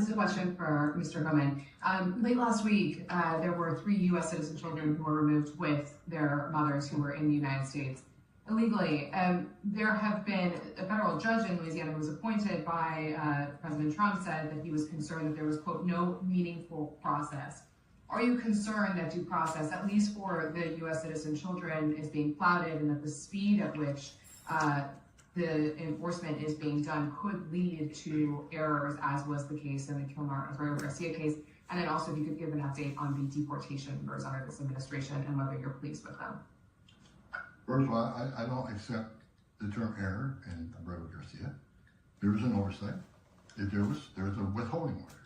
This is a question for Mr. Goman. Late last week, there were 3 U.S. citizen children who were removed with their mothers who were in the United States illegally. There have been a federal judge in Louisiana who was appointed by President Trump said that he was concerned that there was, quote, no meaningful process. Are you concerned that due process, at least for the U.S. citizen children, is being clouded and that the speed at which the enforcement is being done could lead to errors, as was the case in the Kilmar Garcia case? And then also, if you could give an update on the deportation numbers under this administration and whether you're pleased with them. First of all, I don't accept the term error in Roberto Garcia. There was an oversight. There was a withholding order.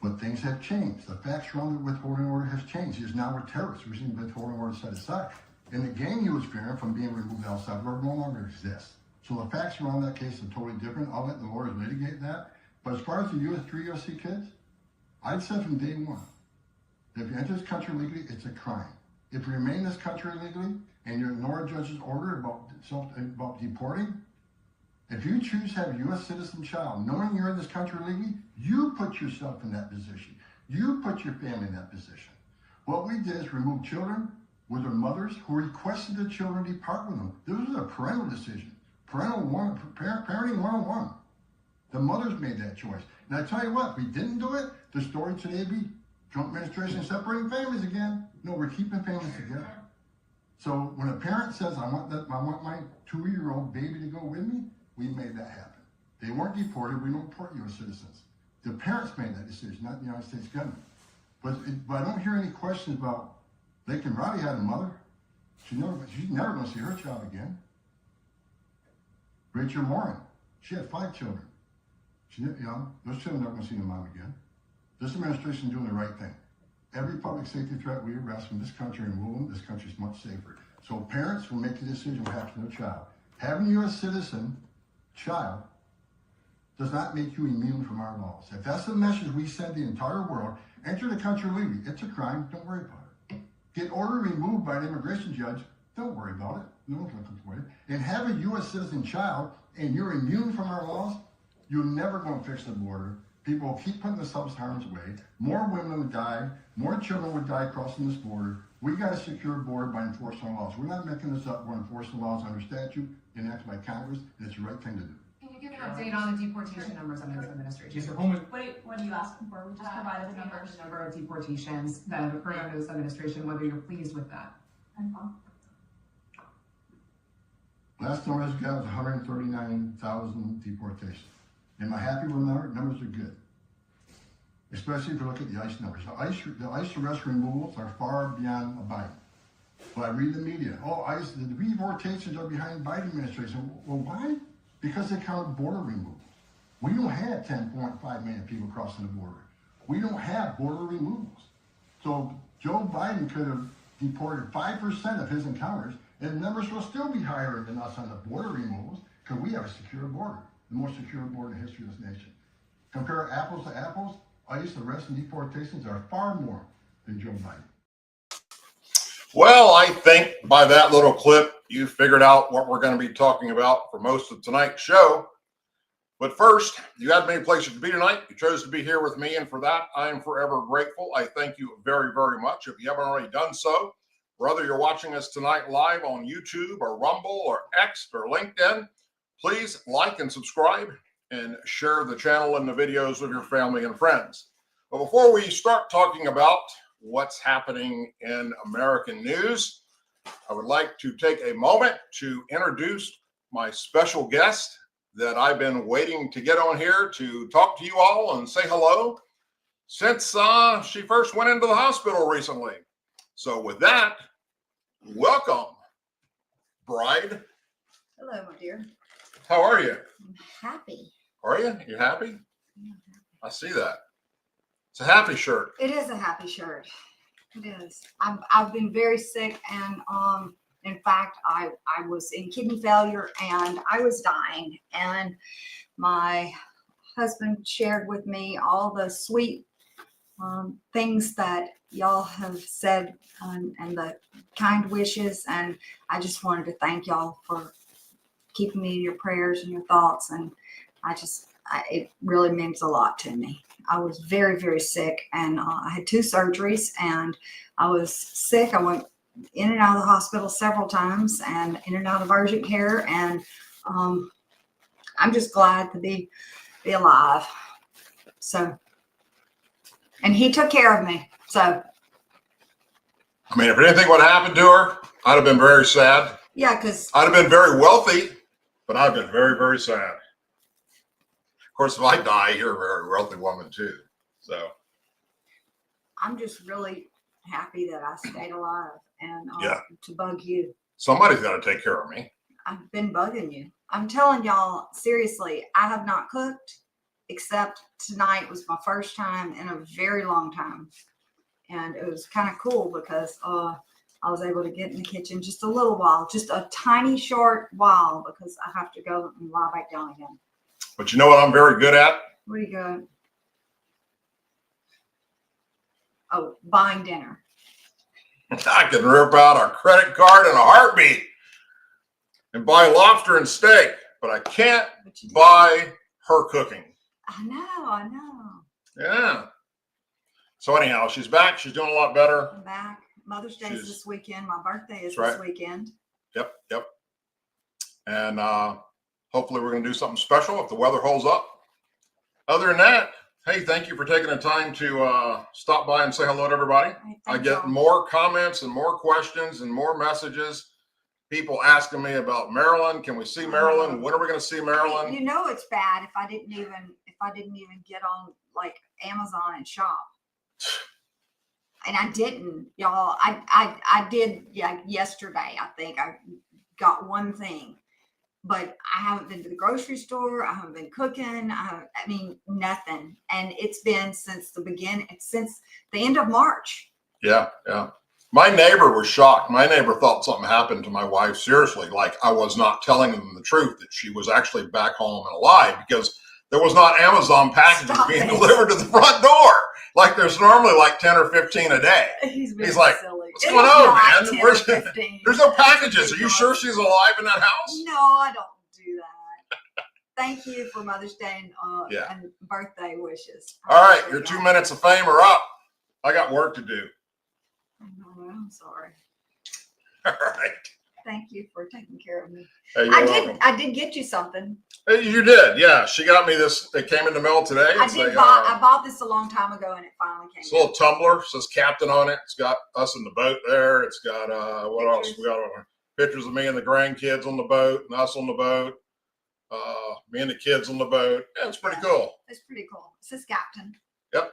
But things have changed. The facts around the withholding order has changed. He is now a terrorist. We've seen the withholding order set aside. And the gang he was fearing from being removed in El Salvador no longer exists. So the facts around that case are totally different. I'll let the lawyers litigate that. But as far as the three USC kids, I'd said from day one, if you enter this country legally, it's a crime. If you remain in this country illegally and you ignore a judge's order about deporting, if you choose to have a U.S. citizen child, knowing you're in this country legally, you put yourself in that position. You put your family in that position. What we did is remove children with their mothers who requested the children depart with them. This was a parental decision. Parenting 101. The mothers made that choice. And I tell you what, if we didn't do it, the story today would be Trump administration separating families again. No, we're keeping families together. So when a parent says, I want my 2-year-old baby to go with me, we made that happen. They weren't deported. We don't deport U.S. citizens. The parents made that decision, not the United States government. But I don't hear any questions about Laken Riley had a mother. She's never going to see her child again. Rachel Warren, she had 5 children. Those children are never going to see their mom again. This administration is doing the right thing. Every public safety threat we arrest from this country and rule them, this country is much safer. So parents will make the decision what happens to their child. Having a U.S. citizen child does not make you immune from our laws. If that's the message we send the entire world, enter the country legally. It's a crime. Don't worry about it. Get order removed by an immigration judge. Don't worry about it. No one's looking for it. And have a U.S. citizen child and you're immune from our laws, you're never going to fix the border. People will keep putting themselves in harm's way. More women would die. More children would die crossing this border. We got a secure border by enforcing our laws. We're not making this up. We're enforcing laws under statute enacted by Congress, and it's the right thing to do. Can you give an update on the deportation numbers under this administration? Mr. Holman. What are you asking for? We just provided the numbers. The number of deportations that have occurred under this administration, whether you're pleased with that. Last number I got was 139,000 deportations. Am I happy with the numbers? Are good. Especially if you look at the ICE numbers. The ICE arrest removals are far beyond Biden. But I read the media. Oh, ICE, the deportations are behind Biden administration. Well, why? Because they count border removals. We don't have 10.5 million people crossing the border. We don't have border removals. So Joe Biden could have deported 5% of his encounters, and the numbers will still be higher than us on the border removals because we have a secure border, the most secure border in the history of this nation. Compare apples to apples, ICE arrests and deportations are far more than Joe Biden. Well, I think by that little clip, you figured out what we're going to be talking about for most of tonight's show. But first, you had many places to be tonight. You chose to be here with me, and for that, I am forever grateful. I thank you very, very much. If you haven't already done so, whether you're watching us tonight live on YouTube or Rumble or X or LinkedIn, please like and subscribe and share the channel and the videos with your family and friends. But before we start talking about what's happening in American news, I would like to take a moment to introduce my special guest that I've been waiting to get on here to talk to you all and say hello since she first went into the hospital recently. So with that, welcome, Bride. Hello, my dear. How are you? I'm happy. Are you? You happy? Yeah, I'm happy. I see that. It's a happy shirt. It is a happy shirt. It is. I've been very sick, and in fact, I was in kidney failure and I was dying. And my husband shared with me all the sweet things that y'all have said and the kind wishes. And I just wanted to thank y'all for keeping me in your prayers and your thoughts. And I just it really means a lot to me. I was very, very sick, and I had 2 surgeries, and I was sick. I went in and out of the hospital several times, and in and out of urgent care, and I'm just glad to be alive. So, and he took care of me. So, I mean, if anything would happen to her, I'd have been very sad. yeah, because I'd have been very wealthy, but I've been very, very sad. Of course, if I die, you're a very wealthy woman too. So I'm just really happy that I stayed alive, and Yeah. to bug you. somebody's got to take care of me. I've been bugging you. I'm telling y'all, seriously, I have not cooked except tonight was my first time in a very long time. And it was kind of cool because I was able to get in the kitchen just a little while, just a tiny short while, because I have to go and lie back down again. But you know what I'm very good at? What do you got? Oh, buying dinner. I can rip out a credit card in a heartbeat and buy lobster and steak, but I can't But you buy her cooking. I know. Yeah. So anyhow, she's back. She's doing a lot better. I'm back. Mother's Day is She's- this weekend. My birthday is That's this right. weekend. Yep. And hopefully we're going to do something special if the weather holds up. Other than that, hey, thank you for taking the time to stop by and say hello to everybody. Hey, I thank get y'all. more comments and more questions and more messages. People asking me about Maryland. Can we see Maryland? When are we going to see Maryland? You know it's bad if I didn't even get on like Amazon and shop. And I didn't, y'all. I did, yeah, yesterday. I think I got one thing, but I haven't been to the grocery store. I haven't been cooking. I mean, nothing. And it's been since the end of March. Yeah. My neighbor was shocked. My neighbor thought something happened to my wife. Seriously, like I was not telling them the truth, that she was actually back home and alive, because there was not Amazon packages Stop being it. delivered to the front door. Like there's normally like 10 or 15 a day. He's like, silly. "What's going on, man? Where's- 15. There's no packages. Are you sure she's alive in that house?" No, I don't do that. Thank you for Mother's Day Yeah. and birthday wishes. All right, your 2 minutes of fame are up. I got work to do. Oh, I'm sorry. All right. Thank you for taking care of me. Hey, you're welcome. I did get you something. Hey, you did, yeah. She got me this. It came in the mail today. I bought this a long time ago, and it finally came. It's a little tumbler. Says Captain on it. It's got us in the boat there. It's got what else? Pictures. We got pictures of me and the grandkids on the boat, and us on the boat. Me and the kids on the boat. Yeah, it's pretty cool. It's pretty cool. It says Captain. Yep.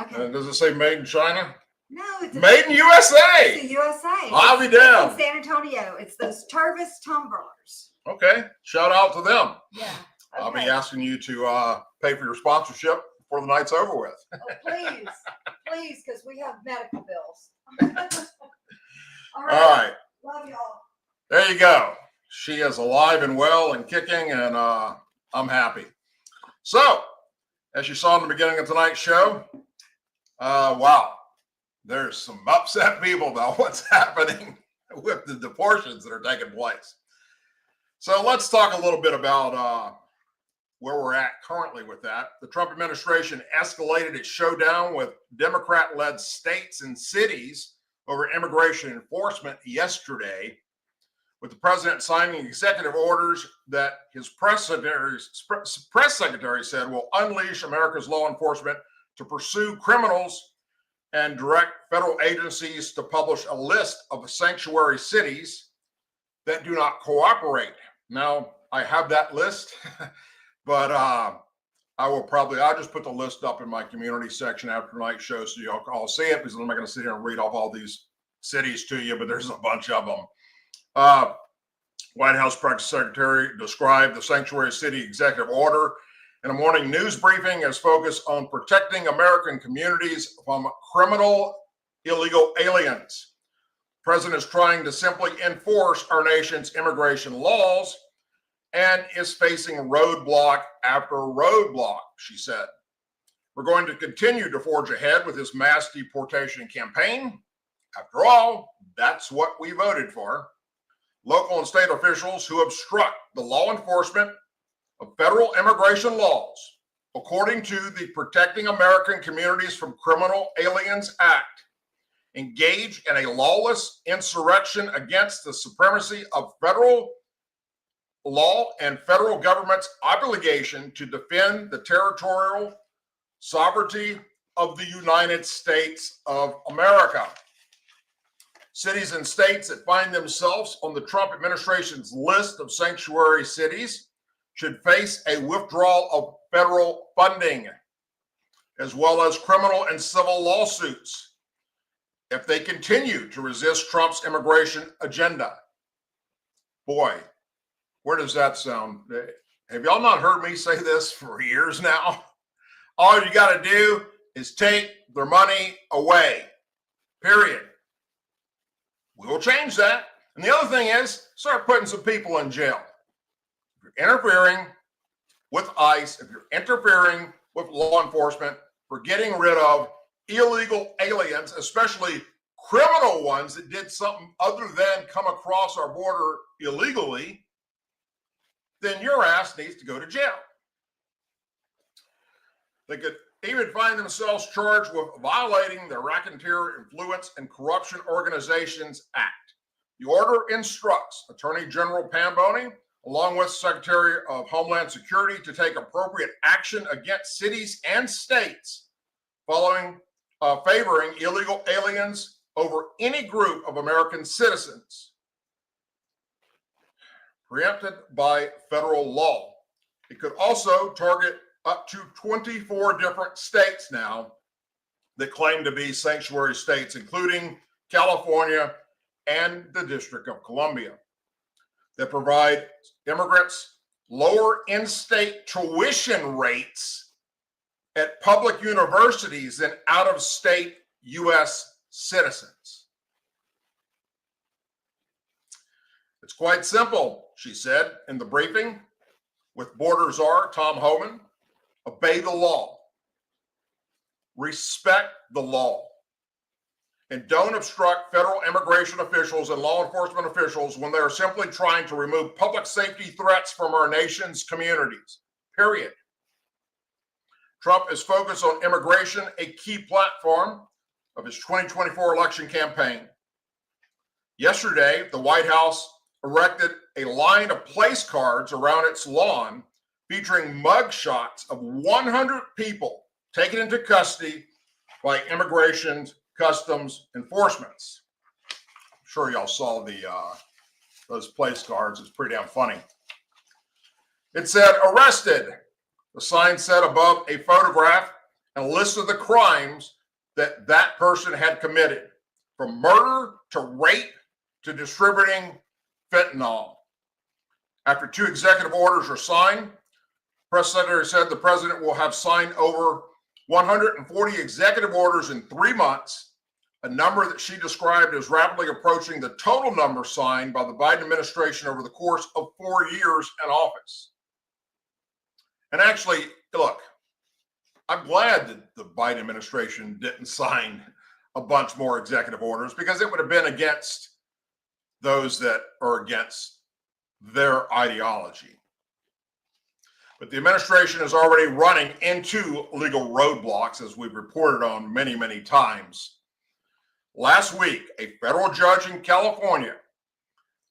Okay. And does it say made in China? No, it's Made in USA. it's the USA. I'll be It's in down. San Antonio. It's those Tervis tumblers. Okay. Shout out to them. Yeah. I'll be Okay. asking you to pay for your sponsorship before the night's over with. Oh, please, because we have medical bills. All All right. Love y'all. There you go. She is alive and well and kicking, and I'm happy. So, as you saw in the beginning of tonight's show, wow, there's some upset people about what's happening with the deportations that are taking place. So let's talk a little bit about where we're at currently with that. The Trump administration escalated its showdown with Democrat-led states and cities over immigration enforcement yesterday, with the president signing executive orders that his press secretary said will unleash America's law enforcement to pursue criminals and direct federal agencies to publish a list of sanctuary cities that do not cooperate. Now, I have that list, but I'll just put the list up in my community section after tonight's show so y'all all see it, because I'm not going to sit here and read off all these cities to you, but there's a bunch of them. White House press secretary described the sanctuary city executive order in a morning news briefing as focused on protecting American communities from criminal illegal aliens. The president is trying to simply enforce our nation's immigration laws and is facing roadblock after roadblock, she said. We're going to continue to forge ahead with this mass deportation campaign. After all, that's what we voted for. Local and state officials who obstruct the law enforcement of federal immigration laws, according to the Protecting American Communities from Criminal Aliens Act, engage in a lawless insurrection against the supremacy of federal law and federal government's obligation to defend the territorial sovereignty of the United States of America. Cities and states that find themselves on the Trump administration's list of sanctuary cities should face a withdrawal of federal funding, as well as criminal and civil lawsuits, if they continue to resist Trump's immigration agenda. Boy, where does that sound? Have y'all not heard me say this for years now? All you got to do is take their money away, period. We will change that. And the other thing is, start putting some people in jail. If you're interfering with ICE, if you're interfering with law enforcement for getting rid of illegal aliens, especially criminal ones that did something other than come across our border illegally, then your ass needs to go to jail. They could even find themselves charged with violating the Racketeer Influence and Corruption Organizations Act. The order instructs Attorney General Pamboni, along with Secretary of Homeland Security, to take appropriate action against cities and states favoring illegal aliens over any group of American citizens preempted by federal law. It could also target up to 24 different states now that claim to be sanctuary states, including California and the District of Columbia, that provide immigrants lower in-state tuition rates at public universities than out-of-state U.S. citizens. It's quite simple, she said in the briefing with Border Czar Tom Homan. Obey the law, respect the law, and don't obstruct federal immigration officials and law enforcement officials when they are simply trying to remove public safety threats from our nation's communities, period. Trump is focused on immigration, a key platform of his 2024 election campaign. Yesterday, the White House erected a line of place cards around its lawn featuring mugshots of 100 people taken into custody by immigration customs enforcements. I'm sure y'all saw those place cards. It's pretty damn funny. It said, arrested. The sign said above a photograph and a list of the crimes that that person had committed, from murder to rape to distributing fentanyl. After 2 executive orders are signed, Press Secretary said the president will have signed over 140 executive orders in 3 months, a number that she described as rapidly approaching the total number signed by the Biden administration over the course of 4 years in office. And actually, look, I'm glad that the Biden administration didn't sign a bunch more executive orders, because it would have been against those that are against their ideology. But the administration is already running into legal roadblocks, as we've reported on many, many times. Last week, a federal judge in California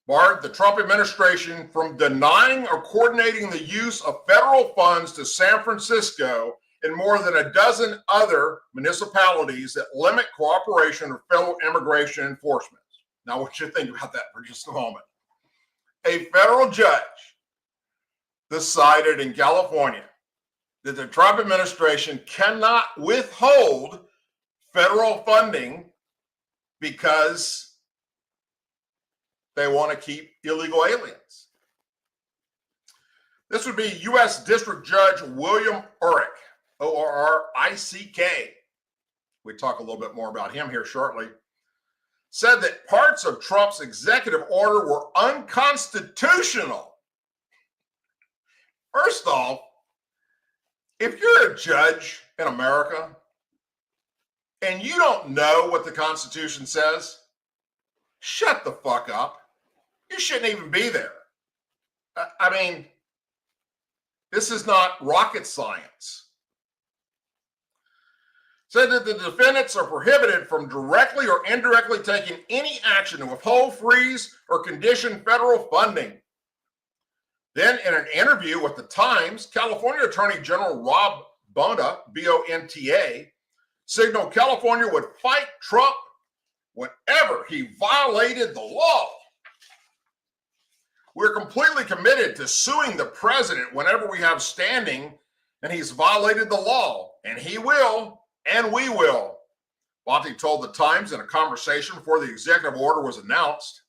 barred the Trump administration from denying or coordinating the use of federal funds to San Francisco and more than a dozen other municipalities that limit cooperation with federal immigration enforcement. Now, I want you to think about that for just a moment. A federal judge decided in California that the Trump administration cannot withhold federal funding because they want to keep illegal aliens. This would be U.S. District Judge William Orrick, O-R-R-I-C-K. We talk a little bit more about him here shortly. Said that parts of Trump's executive order were unconstitutional. First off, if you're a judge in America and you don't know what the Constitution says, shut the fuck up. You shouldn't even be there. I mean, This is not rocket science. Said that the defendants are prohibited from directly or indirectly taking any action to withhold, freeze, or condition federal funding. Then, in an interview with the Times, California Attorney General Rob Bonta, B-O-N-T-A, signaled California would fight Trump whenever he violated the law. We're completely committed to suing the president whenever we have standing and he's violated the law, and he will, and we will, Bonta told the Times in a conversation before the executive order was announced.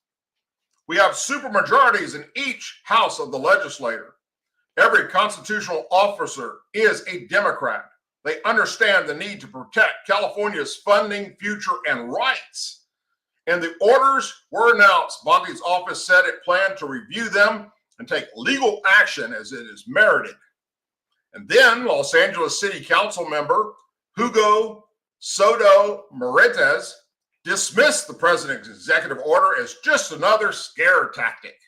We have supermajorities in each house of the legislature. Every constitutional officer is a Democrat. They understand the need to protect California's funding, future, and rights. And the orders were announced. Bonta's office said it planned to review them and take legal action as it is merited. And then Los Angeles City Council member Hugo Soto Moretes dismissed the president's executive order as just another scare tactic.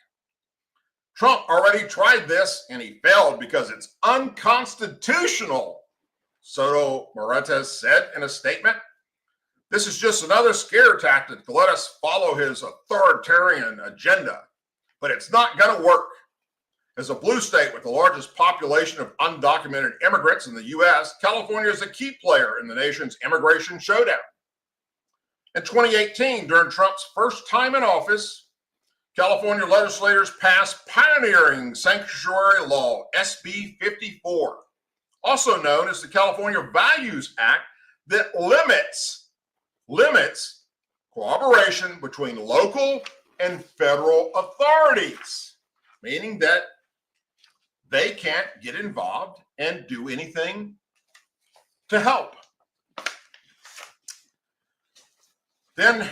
Trump already tried this and he failed because it's unconstitutional, Soto Moretes said in a statement. This is just another scare tactic to let us follow his authoritarian agenda, but it's not going to work. As a blue state with the largest population of undocumented immigrants in the U.S., California is a key player in the nation's immigration showdown. In 2018, during Trump's first time in office, California legislators passed pioneering sanctuary law, SB 54, also known as the California Values Act, that limits cooperation between local and federal authorities, meaning that they can't get involved and do anything to help. Then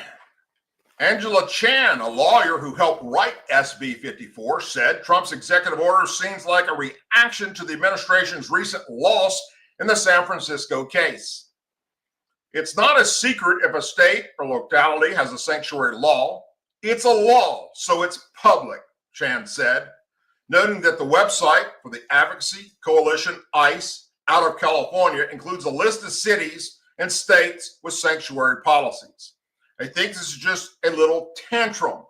Angela Chan, a lawyer who helped write SB 54, said Trump's executive order seems like a reaction to the administration's recent loss in the San Francisco case. It's not a secret if a state or locality has a sanctuary law. It's a law, so it's public, Chan said, noting that the website for the Advocacy Coalition, ICE, out of California includes a list of cities and states with sanctuary policies. I think this is just a little tantrum,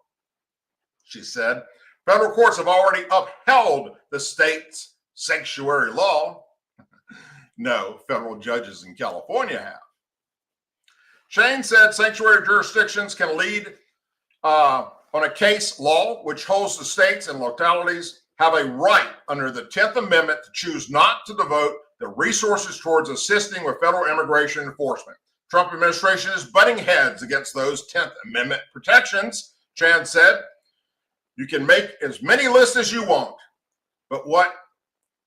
she said. Federal courts have already upheld the state's sanctuary law. No, federal judges in California have. Shane said sanctuary jurisdictions can lead on a case law which holds the states and localities have a right under the 10th Amendment to choose not to devote their resources towards assisting with federal immigration enforcement. Trump administration is butting heads against those 10th Amendment protections, Chan said. You can make as many lists as you want, but what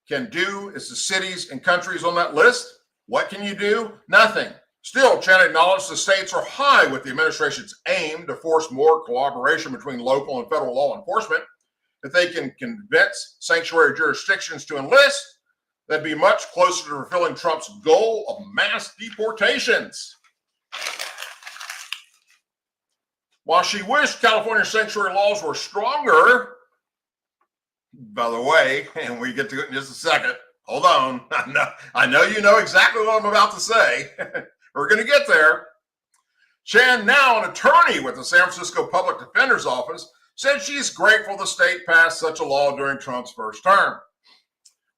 can do is the cities and countries on that list. What can you do? Nothing. Still, Chan acknowledged the states are high with the administration's aim to force more cooperation between local and federal law enforcement. If they can convince sanctuary jurisdictions to enlist, that'd be much closer to fulfilling Trump's goal of mass deportations. While she wished California sanctuary laws were stronger, by the way, and we get to it in just a second, hold on, I know you know exactly what I'm about to say. We're going to get there. Chan, now an attorney with the San Francisco Public Defender's Office, said she's grateful the state passed such a law during Trump's first term.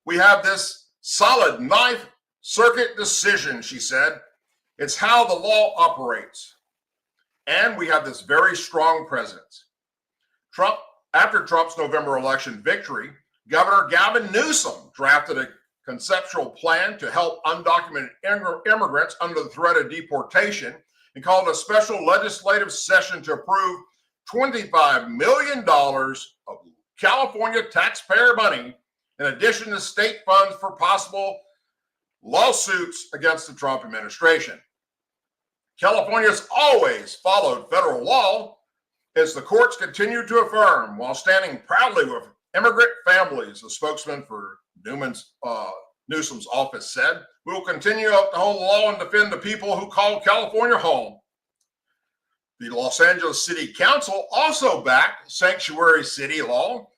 We have this solid Ninth Circuit decision, she said. It's how the law operates. And we have this very strong presence. After Trump's November election victory, Governor Gavin Newsom drafted a conceptual plan to help undocumented immigrants under the threat of deportation and called a special legislative session to approve $25 million of California taxpayer money in addition to state funds for possible lawsuits against the Trump administration. California has always followed federal law, as the courts continue to affirm, while standing proudly with immigrant families, the spokesman for Newsom's office said. We will continue to uphold the law and defend the people who call California home. The Los Angeles City Council also backed sanctuary city law,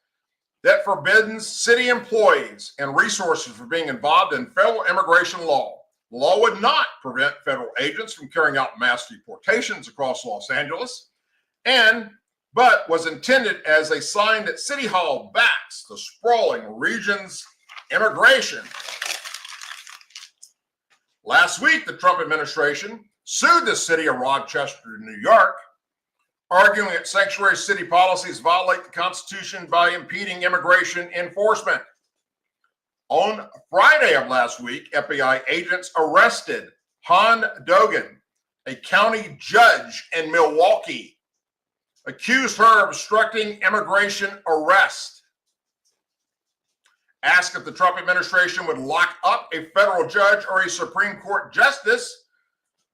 that forbids city employees and resources from being involved in federal immigration law. The law would not prevent federal agents from carrying out mass deportations across Los Angeles, but was intended as a sign that City Hall backs the sprawling region's immigration. Last week, the Trump administration sued the city of Rochester, New York, arguing that sanctuary city policies violate the Constitution by impeding immigration enforcement. On Friday of last week, FBI agents arrested Han Dogan, a county judge in Milwaukee, accused her of obstructing immigration arrest. Asked if the Trump administration would lock up a federal judge or a Supreme Court justice,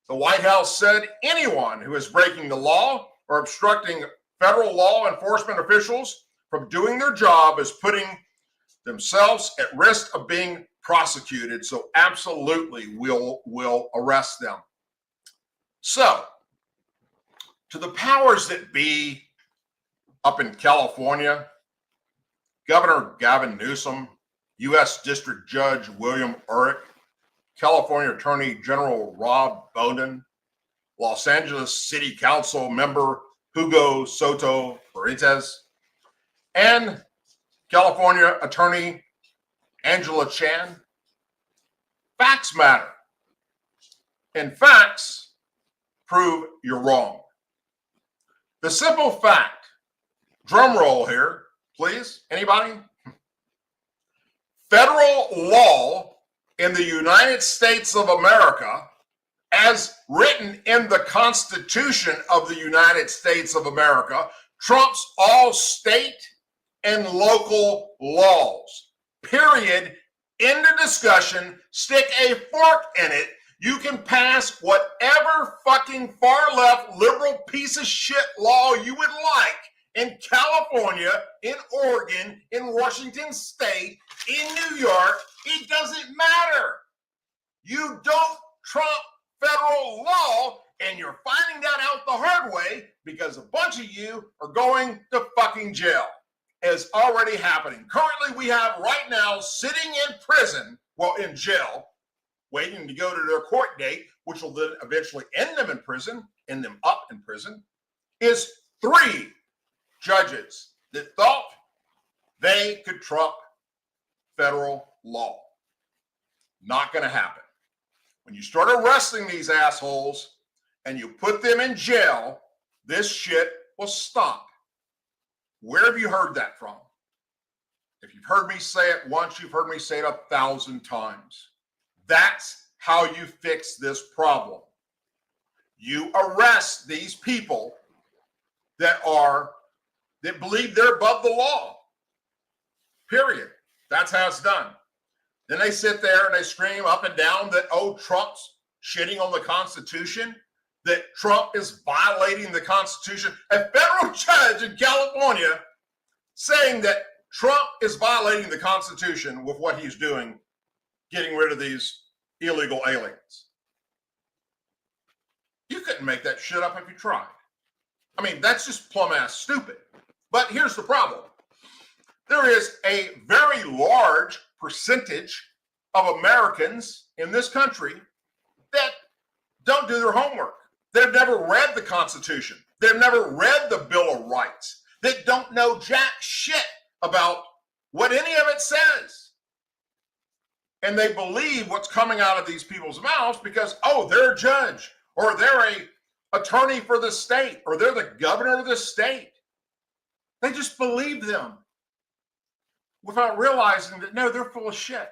the White House said anyone who is breaking the law or obstructing federal law enforcement officials from doing their job is putting themselves at risk of being prosecuted. So absolutely we'll arrest them. So, to the powers that be up in California, Governor Gavin Newsom, U.S. District Judge William Urich, California Attorney General Rob Bowden, Los Angeles City Council member Hugo Soto Benitez, and California Attorney Angela Chan. Facts matter. And facts prove you're wrong. The simple fact, drum roll here, please, anybody? Federal law in the United States of America, as written in the Constitution of the United States of America, trumps all state and local laws. Period. End of discussion. Stick a fork in it. You can pass whatever fucking far left liberal piece of shit law you would like in California, in Oregon, in Washington State, in New York. It doesn't matter. You don't trump federal law, and you're finding that out the hard way because a bunch of you are going to fucking jail. Is already happening. Currently, we have right now sitting in prison, well, in jail, waiting to go to their court date, which will then eventually end them in prison, end them up in prison, is 3 judges that thought they could trump federal law. Not going to happen. When you start arresting these assholes and you put them in jail, this shit will stop. Where have you heard that from? If you've heard me say it once, you've heard me say it 1,000 times. That's how you fix this problem. You arrest these people that believe they're above the law. Period. That's how it's done. Then they sit there and they scream up and down that, oh, Trump's shitting on the Constitution, that Trump is violating the Constitution. A federal judge in California saying that Trump is violating the Constitution with what he's doing, getting rid of these illegal aliens. You couldn't make that shit up if you tried. I mean, that's just plumb ass stupid. But here's the problem. There is a very large percentage of Americans in this country that don't do their homework. They've never read the Constitution. They've never read the Bill of Rights. They don't know jack shit about what any of it says. And they believe what's coming out of these people's mouths because, oh, they're a judge, or they're a attorney for the state, or they're the governor of the state. They just believe them without realizing that, no, they're full of shit.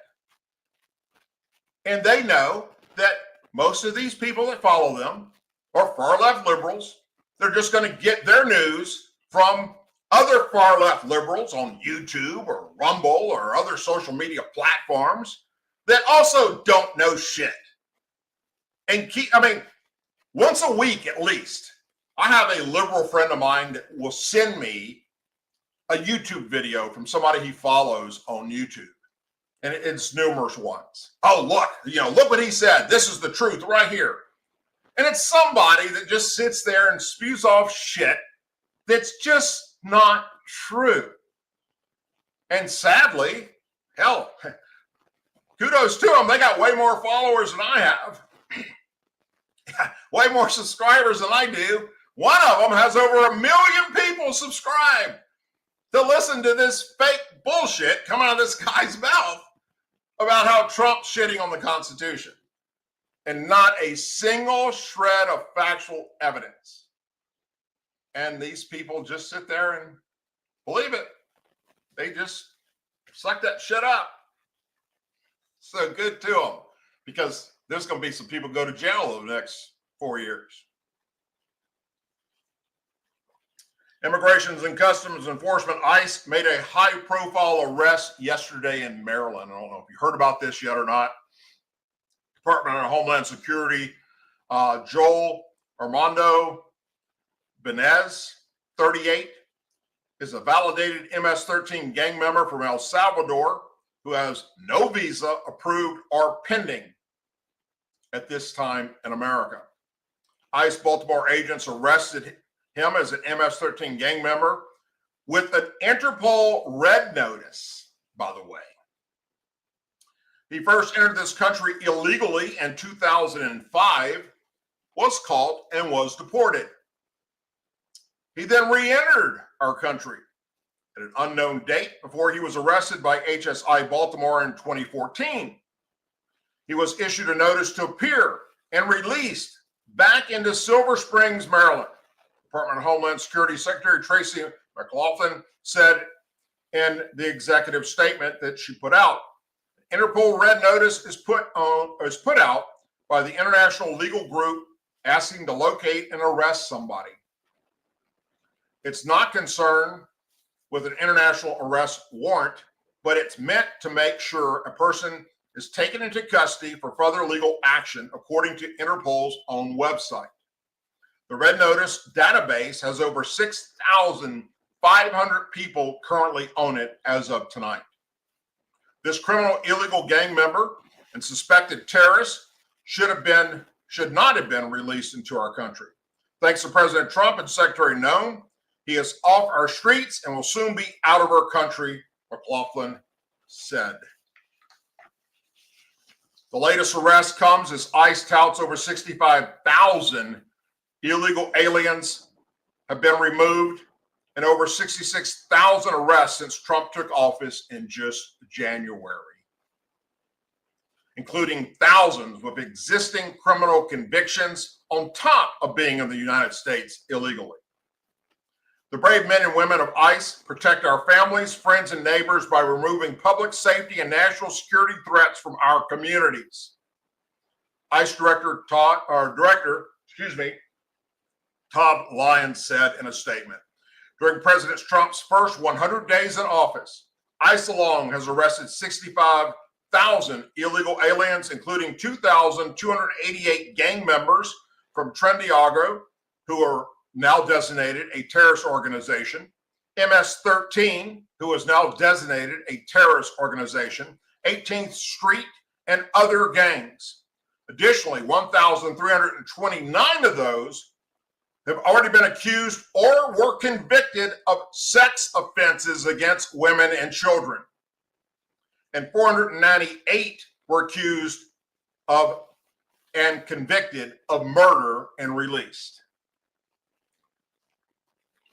And they know that most of these people that follow them are far left liberals. They're just going to get their news from other far left liberals on YouTube or Rumble or other social media platforms that also don't know shit. And once a week at least, I have a liberal friend of mine that will send me a YouTube video from somebody he follows on YouTube. And it's numerous ones. Oh, look what he said. This is the truth right here. And it's somebody that just sits there and spews off shit that's just not true. And sadly, hell, kudos to them. They got way more followers than I have. Way more subscribers than I do. One of them has over 1 million people subscribed to listen to this fake bullshit come out of this guy's mouth about how Trump's shitting on the Constitution. And not a single shred of factual evidence. And these people just sit there and believe it. They just suck that shit up. So good to them, because there's going to be some people go to jail over the next 4 years. Immigration and Customs Enforcement, ICE, made a high-profile arrest yesterday in Maryland. I don't know if you heard about this yet or not. Department of Homeland Security, Joel Armando Benez, 38, is a validated MS-13 gang member from El Salvador who has no visa approved or pending at this time in America. ICE Baltimore agents arrested him as an MS-13 gang member with an Interpol red notice, by the way. He first entered this country illegally in 2005, was caught, and was deported. He then re-entered our country at an unknown date before he was arrested by HSI Baltimore in 2014. He was issued a notice to appear and released back into Silver Springs, Maryland. Department of Homeland Security Secretary Tracy McLaughlin said in the executive statement that she put out, Interpol red notice is put out by the international legal group asking to locate and arrest somebody. It's not concerned with an international arrest warrant, but it's meant to make sure a person is taken into custody for further legal action, according to Interpol's own website. The red notice database has over 6,500 people currently on it as of tonight. This criminal illegal gang member and suspected terrorist should not have been released into our country. Thanks to President Trump and Secretary Noem, he is off our streets and will soon be out of our country, McLaughlin said. The latest arrest comes as ICE touts over 65,000 illegal aliens have been removed and over 66,000 arrests since Trump took office in just January, including thousands with existing criminal convictions on top of being in the United States illegally. The brave men and women of ICE protect our families, friends, and neighbors by removing public safety and national security threats from our communities. ICE Director Todd Lyons said in a statement, during President Trump's first 100 days in office, ICE alone has arrested 65,000 illegal aliens, including 2,288 gang members from Trinidad, who are now designated a terrorist organization, MS-13, who is now designated a terrorist organization, 18th Street, and other gangs. Additionally, 1,329 of those have already been accused or were convicted of sex offenses against women and children. And 498 were accused of and convicted of murder and released.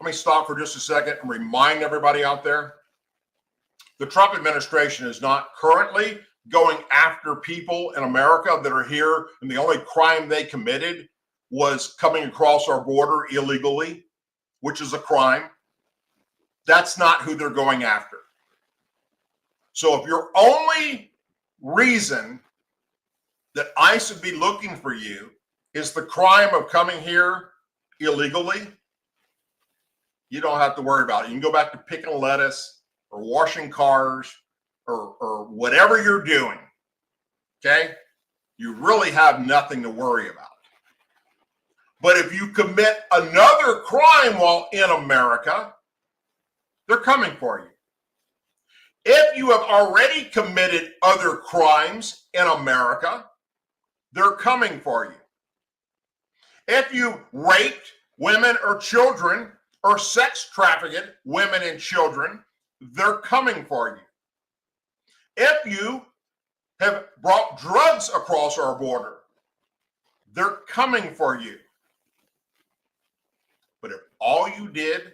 Let me stop for just a second and remind everybody out there, the Trump administration is not currently going after people in America that are here and the only crime they committed was coming across our border illegally, which is a crime. That's not who they're going after. So if your only reason that ICE would be looking for you is the crime of coming here illegally, you don't have to worry about it. You can go back to picking lettuce or washing cars or whatever you're doing, okay? You really have nothing to worry about. But if you commit another crime while in America, they're coming for you. If you have already committed other crimes in America, they're coming for you. If you raped women or children or sex trafficked women and children, they're coming for you. If you have brought drugs across our border, they're coming for you. But if all you did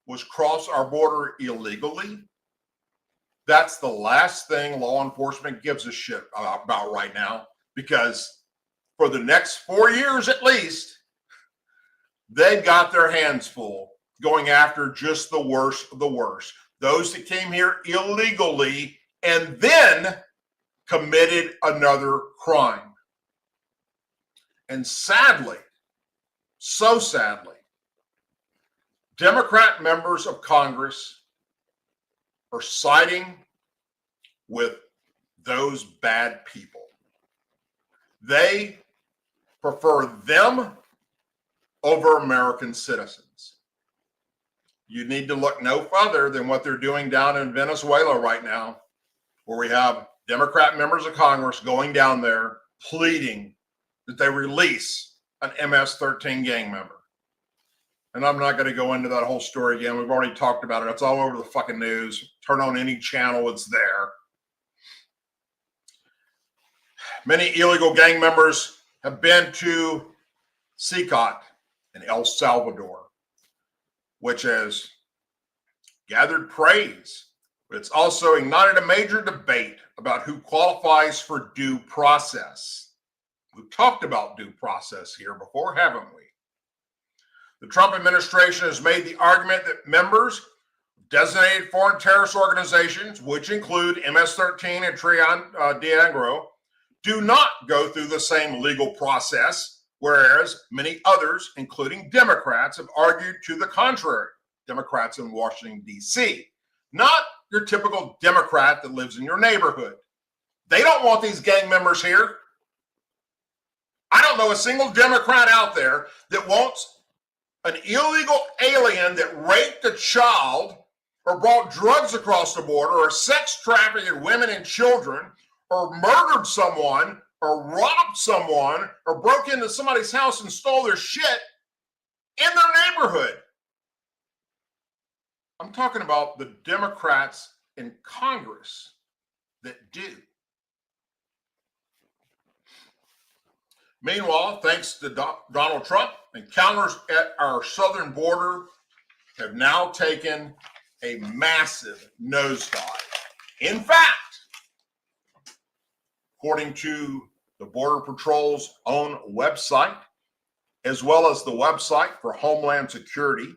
was cross our border illegally, that's the last thing law enforcement gives a shit about right now, because for the next 4 years at least, they've got their hands full going after just the worst of the worst. Those that came here illegally and then committed another crime. And sadly, so sadly, Democrat members of Congress are siding with those bad people. They prefer them over American citizens. You need to look no further than what they're doing down in Venezuela right now, where we have Democrat members of Congress going down there pleading that they release an MS-13 gang member. And I'm not going to go into that whole story again. We've already talked about it. It's all over the fucking news. Turn on any channel, it's there. Many illegal gang members have been to Ducote in El Salvador, which has gathered praise, but it's also ignited a major debate about who qualifies for due process. We've talked about due process here before, haven't we? The Trump administration has made the argument that members of designated foreign terrorist organizations, which include MS-13 and Trian Diangro, do not go through the same legal process, whereas many others, including Democrats, have argued to the contrary. Democrats in Washington, D.C. Not your typical Democrat that lives in your neighborhood. They don't want these gang members here. I don't know a single Democrat out there that wants an illegal alien that raped a child or brought drugs across the border or sex trafficked women and children or murdered someone or robbed someone or broke into somebody's house and stole their shit in their neighborhood. I'm talking about the Democrats in Congress that do. Meanwhile, thanks to Donald Trump, encounters at our southern border have now taken a massive nosedive. In fact, according to the Border Patrol's own website, as well as the website for Homeland Security,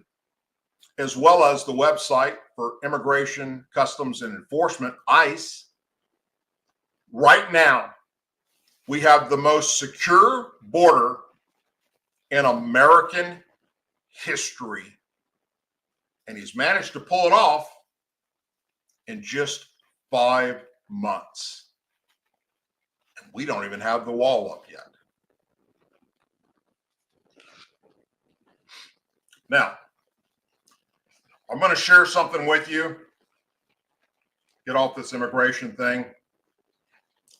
as well as the website for Immigration, Customs, and Enforcement, ICE, right now, we have the most secure border in American history. And he's managed to pull it off in just 5 months. And we don't even have the wall up yet. Now, I'm going to share something with you. Get off this immigration thing.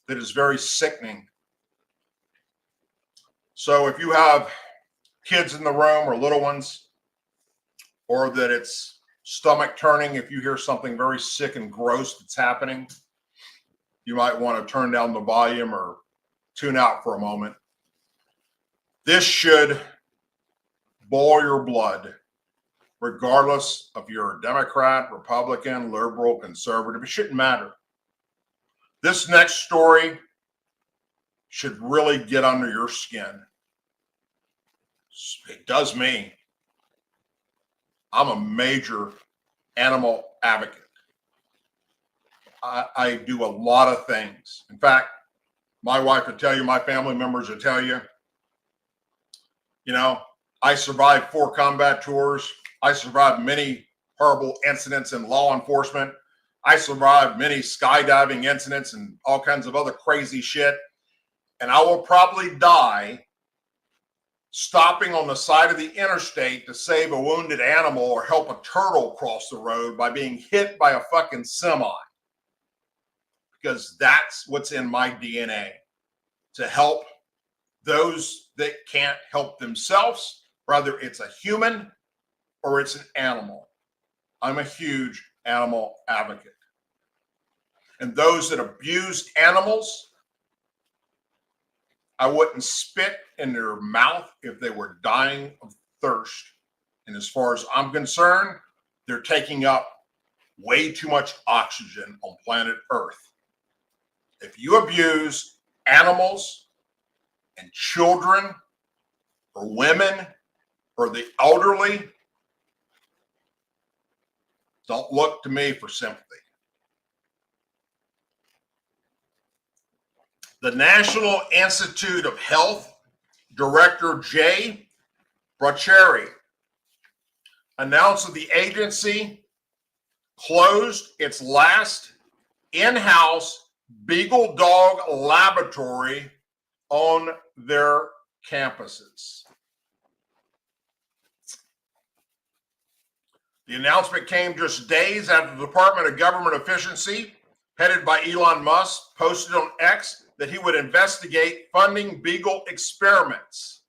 That is very sickening. So if you have kids in the room or little ones, or that it's stomach turning, if you hear something very sick and gross that's happening, you might want to turn down the volume or tune out for a moment. This should boil your blood, regardless if you're a Democrat, Republican, liberal, conservative. It shouldn't matter. This next story should really get under your skin. It does me. I'm a major animal advocate. I do a lot of things. In fact, my wife would tell you, my family members would tell you, I survived 4 combat tours. I survived many horrible incidents in law enforcement. I survived many skydiving incidents and all kinds of other crazy shit. And I will probably die stopping on the side of the interstate to save a wounded animal or help a turtle cross the road by being hit by a fucking semi. Because that's what's in my DNA, to help those that can't help themselves, whether it's a human or it's an animal. I'm a huge animal advocate. And those that abused animals, I wouldn't spit in their mouth if they were dying of thirst. And as far as I'm concerned, they're taking up way too much oxygen on planet Earth. If you abuse animals and children or women or the elderly, don't look to me for sympathy. The National Institute of Health Director Jay Braccieri announced that the agency closed its last in-house Beagle Dog laboratory on their campuses. The announcement came just days after the Department of Government Efficiency, headed by Elon Musk, posted on X that he would investigate funding Beagle experiments.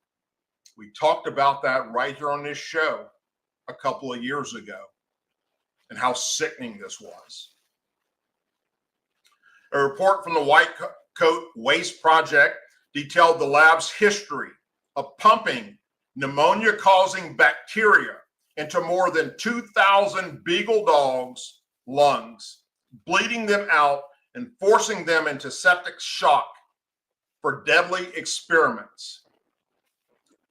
We talked about that right here on this show a couple of years ago and how sickening this was. A report from the White Coat Waste Project detailed the lab's history of pumping pneumonia-causing bacteria into more than 2,000 Beagle dogs' lungs, bleeding them out and forcing them into septic shock for deadly experiments.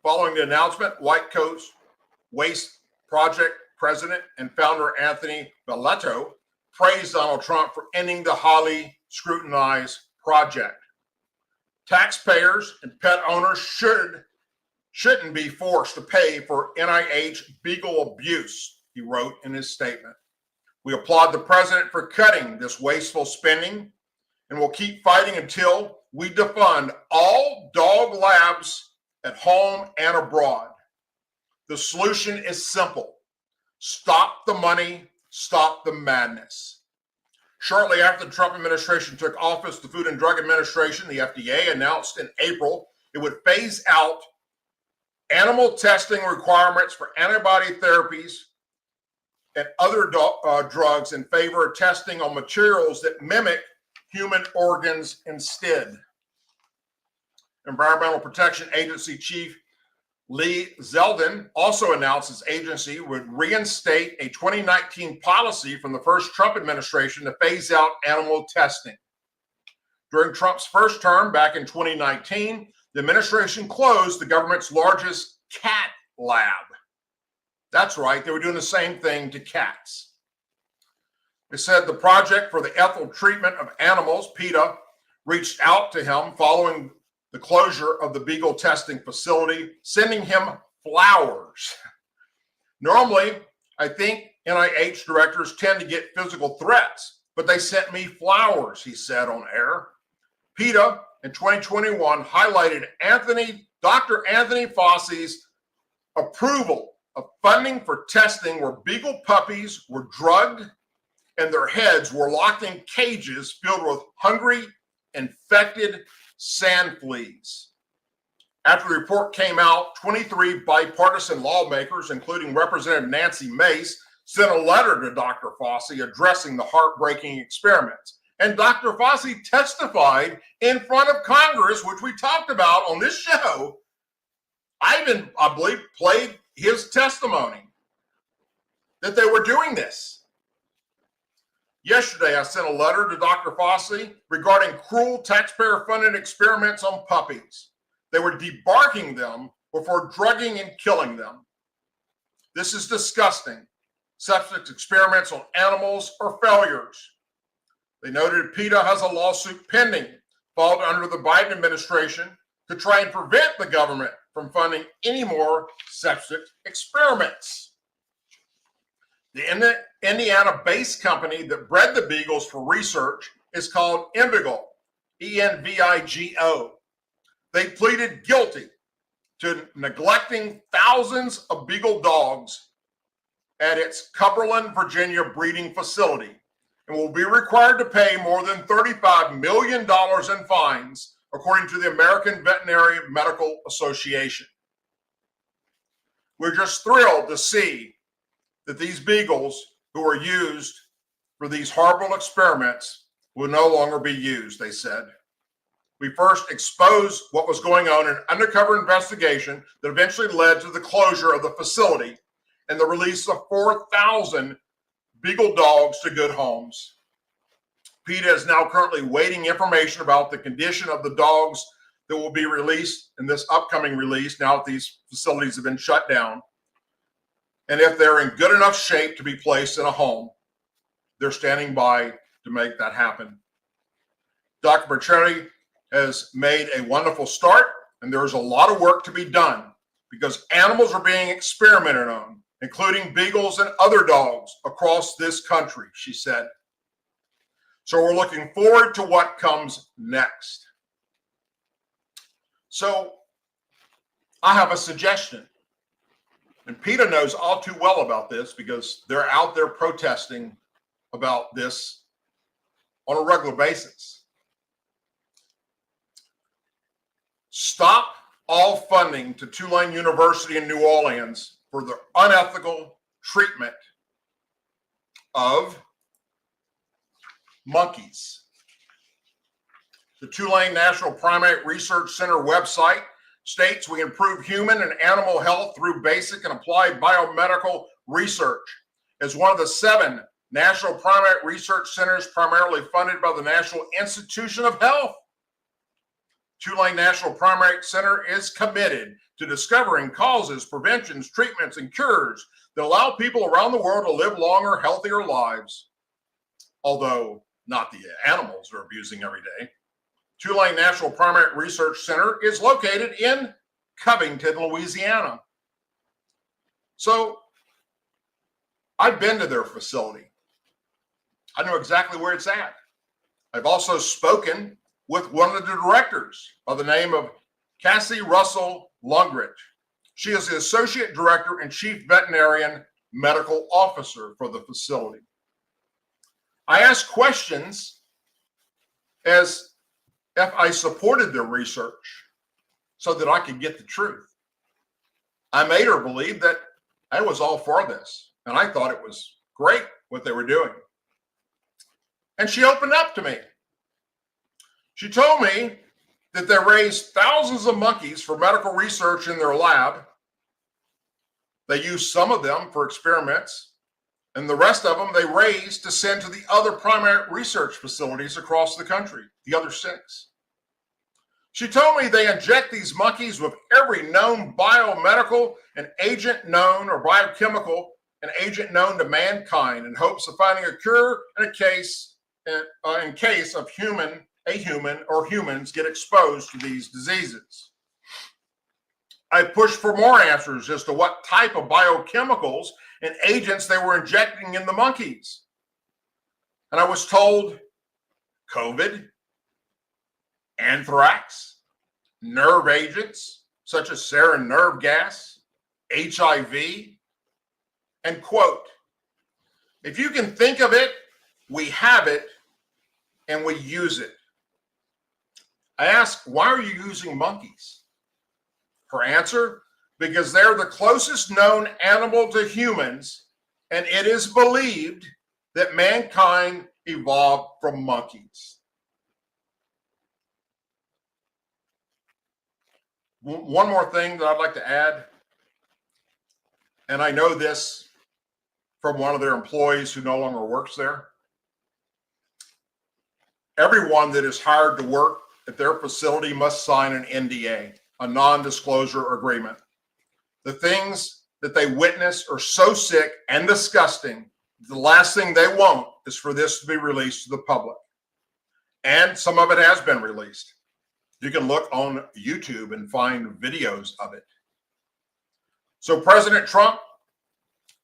Following the announcement, White Coat Waste Project President and founder Anthony Belletto praised Donald Trump for ending the highly scrutinized project. Taxpayers and pet owners shouldn't be forced to pay for NIH Beagle abuse, he wrote in his statement. We applaud the president for cutting this wasteful spending and will keep fighting until we defund all dog labs at home and abroad. The solution is simple. Stop the money, stop the madness. Shortly after the Trump administration took office, the Food and Drug Administration, the FDA, announced in April it would phase out animal testing requirements for antibody therapies and other drugs in favor of testing on materials that mimic human organs instead. Environmental Protection Agency Chief Lee Zeldin also announced his agency would reinstate a 2019 policy from the first Trump administration to phase out animal testing. During Trump's first term back in 2019, the administration closed the government's largest cat lab. That's right, they were doing the same thing to cats. It said the Project for the Ethical Treatment of Animals, PETA, reached out to him following the closure of the Beagle testing facility, sending him flowers. Normally, I think NIH directors tend to get physical threats, but they sent me flowers, he said on air. PETA in 2021 highlighted Dr. Anthony Fauci's approval of funding for testing where Beagle puppies were drugged and their heads were locked in cages filled with hungry, infected sand fleas. After the report came out, 23 bipartisan lawmakers, including Representative Nancy Mace, sent a letter to Dr. Fauci addressing the heartbreaking experiments. And Dr. Fauci testified in front of Congress, which we talked about on this show. I believe, played his testimony that they were doing this. Yesterday, I sent a letter to Dr. Fauci regarding cruel taxpayer-funded experiments on puppies. They were debarking them before drugging and killing them. This is disgusting. Such experiments on animals are failures. They noted PETA has a lawsuit pending filed under the Biden administration to try and prevent the government from funding any more septic experiments. The Indiana-based company that bred the beagles for research is called Envigo, E-N-V-I-G-O. They pleaded guilty to neglecting thousands of beagle dogs at its Cumberland, Virginia breeding facility and will be required to pay more than $35 million in fines, according to the American Veterinary Medical Association. We're just thrilled to see that these beagles who were used for these horrible experiments will no longer be used, they said. We first exposed what was going on in an undercover investigation that eventually led to the closure of the facility and the release of 4,000 beagle dogs to good homes. PETA is now currently waiting information about the condition of the dogs that will be released in this upcoming release now that these facilities have been shut down, and if they're in good enough shape to be placed in a home. They're standing by to make that happen. Dr. Berchetti has made a wonderful start, and there's a lot of work to be done because animals are being experimented on, including beagles and other dogs across this country, she said. So we're looking forward to what comes next. So I have a suggestion, and PETA knows all too well about this because they're out there protesting about this on a regular basis. Stop all funding to Tulane University in New Orleans for the unethical treatment of monkeys. The Tulane National Primate Research Center website states we improve human and animal health through basic and applied biomedical research. As one of the 7 national primate research centers primarily funded by the National Institution of Health, Tulane National Primate Center is committed to discovering causes, preventions, treatments, and cures that allow people around the world to live longer, healthier lives. Although not the animals they're abusing every day. Tulane National Primate Research Center is located in Covington, Louisiana. So I've been to their facility. I know exactly where it's at. I've also spoken with one of the directors by the name of Cassie Russell Lungridge. She is the Associate Director and Chief Veterinarian Medical Officer for the facility. I asked questions as if I supported their research so that I could get the truth. I made her believe that I was all for this, and I thought it was great what they were doing. And she opened up to me. She told me that they raised thousands of monkeys for medical research in their lab. They used some of them for experiments, and the rest of them they raised to send to the other primate research facilities across the country, the other 6. She told me they inject these monkeys with every known biomedical and agent known, or biochemical and agent known to mankind, in hopes of finding a cure in case of a human or humans get exposed to these diseases. I pushed for more answers as to what type of biochemicals and agents they were injecting in the monkeys. And I was told COVID, anthrax, nerve agents such as sarin nerve gas, HIV, and quote, if you can think of it, we have it and we use it. I asked, why are you using monkeys? Her answer, because they're the closest known animal to humans, and it is believed that mankind evolved from monkeys. One more thing that I'd like to add, and I know this from one of their employees who no longer works there. Everyone that is hired to work at their facility must sign an NDA, a non-disclosure agreement. The things that they witness are so sick and disgusting, the last thing they want is for this to be released to the public. And some of it has been released. You can look on YouTube and find videos of it. So President Trump,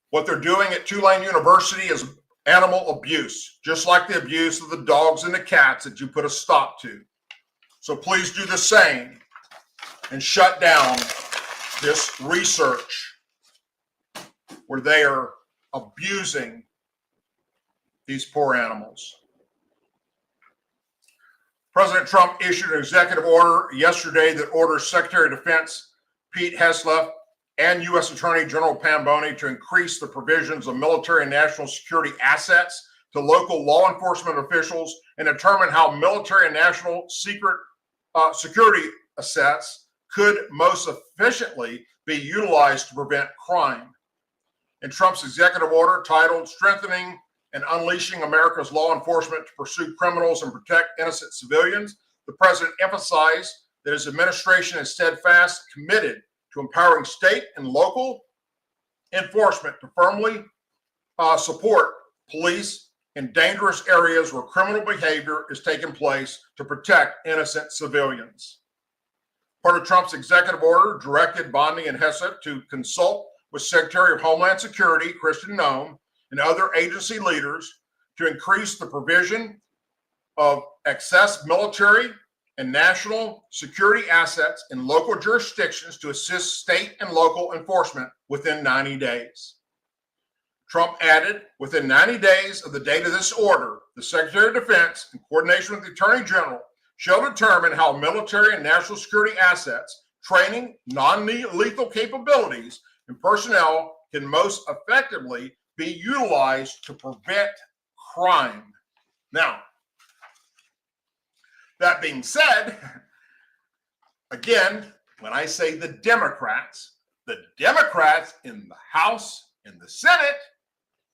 what they're doing at Tulane University is animal abuse, just like the abuse of the dogs and the cats that you put a stop to. So please do the same and shut down this research where they are abusing these poor animals. President Trump issued an executive order yesterday that orders Secretary of Defense Pete Hegseth and U.S. Attorney General Pam Bondi to increase the provisions of military and national security assets to local law enforcement officials and determine how military and national security assets could most efficiently be utilized to prevent crime. In Trump's executive order titled Strengthening and Unleashing America's Law Enforcement to Pursue Criminals and Protect Innocent Civilians, the president emphasized that his administration is steadfast committed to empowering state and local enforcement to firmly support police in dangerous areas where criminal behavior is taking place to protect innocent civilians. Part of Trump's executive order directed Bondi and Hesse to consult with Secretary of Homeland Security, Kristen Noem, and other agency leaders to increase the provision of excess military and national security assets in local jurisdictions to assist state and local enforcement within 90 days. Trump added, within 90 days of the date of this order, the Secretary of Defense, in coordination with the Attorney General, shall determine how military and national security assets, training, non-lethal capabilities, and personnel can most effectively be utilized to prevent crime. Now, that being said, again, when I say the Democrats in the House and the Senate,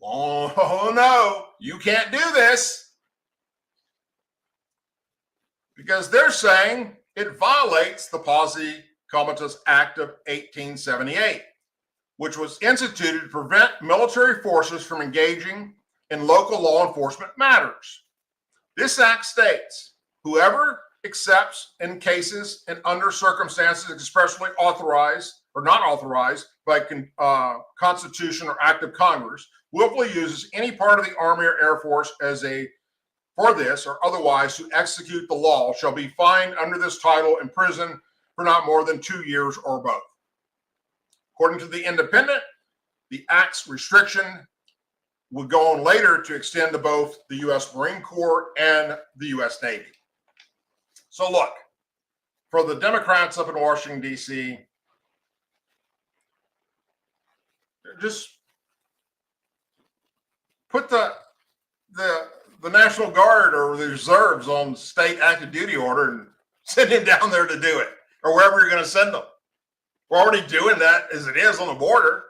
oh no, you can't do this. Because they're saying it violates the Posse Comitatus Act of 1878, which was instituted to prevent military forces from engaging in local law enforcement matters. This act states, whoever accepts in cases and under circumstances expressly authorized or not authorized by Constitution or Act of Congress willfully uses any part of the Army or Air Force for this or otherwise to execute the law shall be fined under this title in prison for not more than 2 years or both. According to the Independent, the Act's restriction would go on later to extend to both the U.S. Marine Corps and the U.S. Navy. So look, for the Democrats up in Washington, D.C., just put the National Guard or the reserves on state active duty order and send him down there to do it, or wherever you're going to send them. We're already doing that as it is on the border.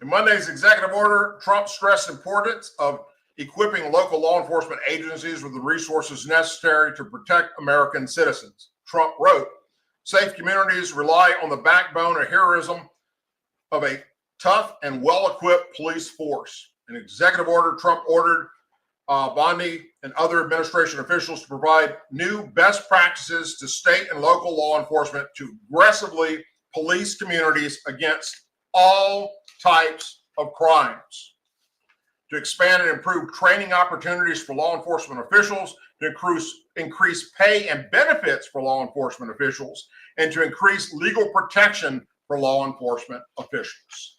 In Monday's executive order, Trump stressed the importance of equipping local law enforcement agencies with the resources necessary to protect American citizens. Trump wrote, safe communities rely on the backbone of heroism of a tough and well-equipped police force. In executive order, Trump ordered Bondi and other administration officials to provide new best practices to state and local law enforcement to aggressively police communities against all types of crimes, to expand and improve training opportunities for law enforcement officials, to increase pay and benefits for law enforcement officials, and to increase legal protection for law enforcement officials.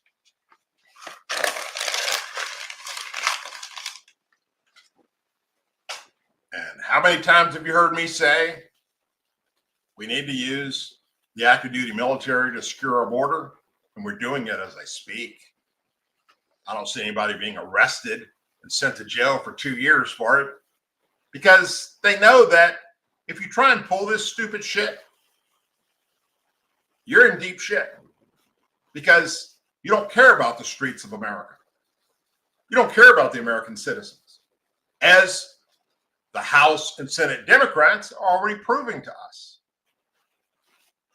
And how many times have you heard me say we need to use the active duty military to secure our border? And we're doing it as I speak. I don't see anybody being arrested and sent to jail for 2 years for it, because they know that if you try and pull this stupid shit, you're in deep shit, because you don't care about the streets of America. You don't care about the American citizens, as the House and Senate Democrats are already proving to us.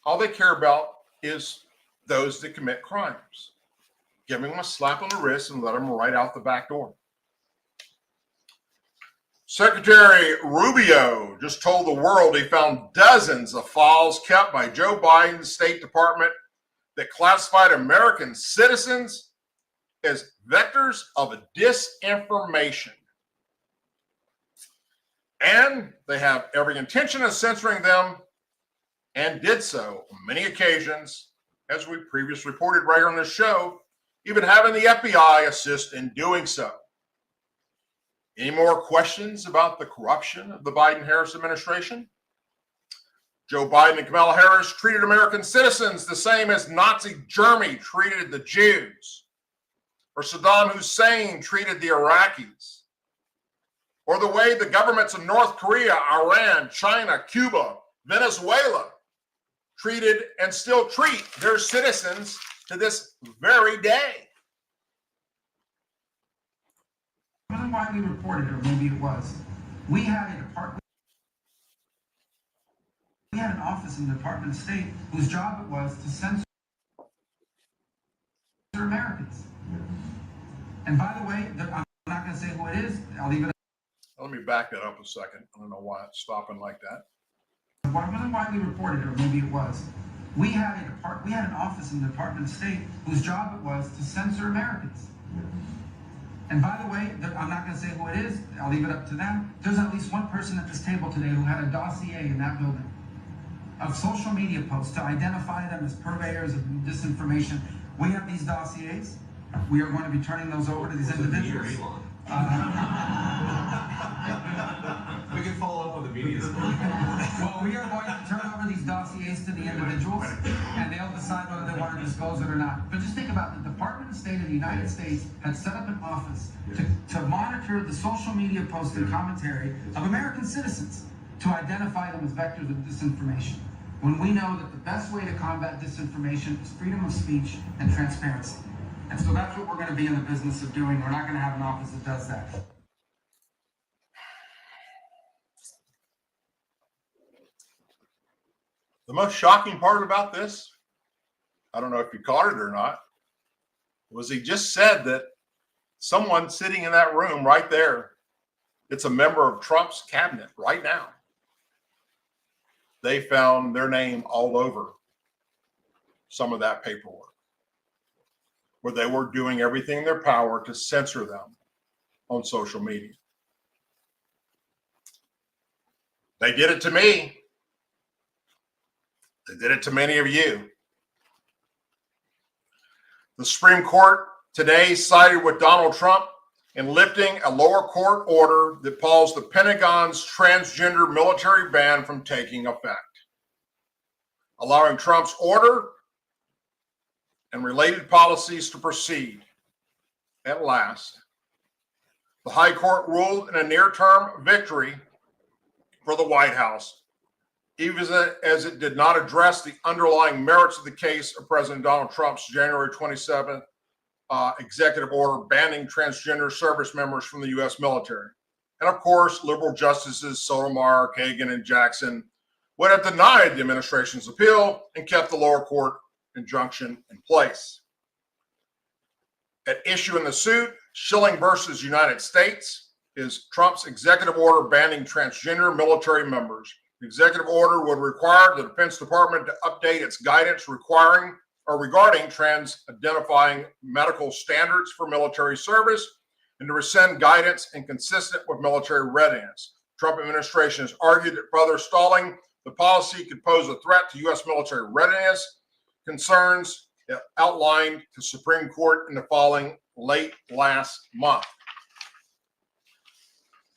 All they care about is those that commit crimes. Give them a slap on the wrist and let them right out the back door. Secretary Rubio just told the world he found dozens of files kept by Joe Biden's State Department that classified American citizens as vectors of disinformation. And they have every intention of censoring them, and did so on many occasions, as we previously reported right here on this show, even having the FBI assist in doing so. Any more questions about the corruption of the Biden-Harris administration? Joe Biden and Kamala Harris treated American citizens the same as Nazi Germany treated the Jews. or Saddam Hussein treated the Iraqis, or the way the governments of North Korea, Iran, China, Cuba, Venezuela treated and still treat their citizens to this very day. It wasn't widely reported, or maybe it was. We had a department. We had an office in the Department of State whose job it was to censor Americans. And by the way, I'm not going to say who it is. I'll leave it. Let me back that up a second. I don't know why it's stopping like that. It wasn't widely reported, or maybe it was. We had an office in the Department of State whose job it was to censor Americans. And by the way, I'm not going to say who it is. I'll leave it up to them. There's at least one person at this table today who had a dossier in that building of social media posts to identify them as purveyors of disinformation. We have these dossiers. We are going to be turning those over to these individuals. We can follow up with the media. Well, we are going to turn over these dossiers to the individuals, and they'll decide whether they want to disclose it or not. But just think about it. The Department of State of the United States had set up an office to monitor the social media posts and commentary of American citizens to identify them as vectors of disinformation, when we know that the best way to combat disinformation is freedom of speech and transparency. And so that's what we're going to be in the business of doing. We're not going to have an office that does that. The most shocking part about this, I don't know if you caught it or not, was he just said that someone sitting in that room right there, it's a member of Trump's cabinet right now. They found their name all over some of that paperwork, where they were doing everything in their power to censor them on social media. They did it to me. They did it to many of you. The Supreme Court today sided with Donald Trump in lifting a lower court order that paused the Pentagon's transgender military ban from taking effect, allowing Trump's order and related policies to proceed. At last, the High Court ruled in a near-term victory for the White House, even as it did not address the underlying merits of the case of President Donald Trump's January 27th executive order banning transgender service members from the U.S. military. And of course, liberal justices Sotomayor, Kagan, and Jackson would have denied the administration's appeal and kept the lower court injunction in place. At issue in the suit, Schilling versus United States, is Trump's executive order banning transgender military members. The executive order would require the Defense Department to update its guidance regarding trans-identifying medical standards for military service and to rescind guidance inconsistent with military readiness. The Trump administration has argued that further stalling the policy could pose a threat to U.S. military readiness, concerns outlined to Supreme Court in the filing late last month.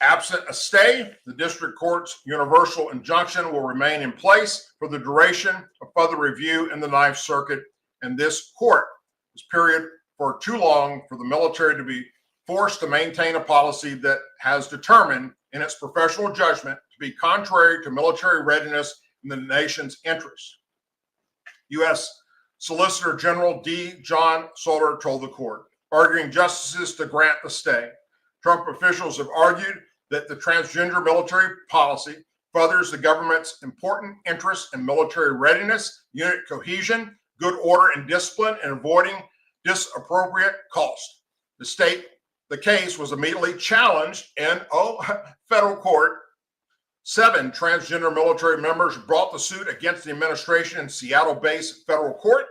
Absent a stay, the district court's universal injunction will remain in place for the duration of further review in the Ninth Circuit and this court. This period for too long for the military to be forced to maintain a policy that has determined in its professional judgment to be contrary to military readiness in the nation's interests. U.S. Solicitor General D. John Soder told the court, arguing justices to grant the stay. Trump officials have argued that the transgender military policy furthers the government's important interests in military readiness, unit cohesion, good order and discipline, and avoiding disappropriate cost. The case was immediately challenged in federal court. 7 transgender military members brought the suit against the administration in Seattle-based federal court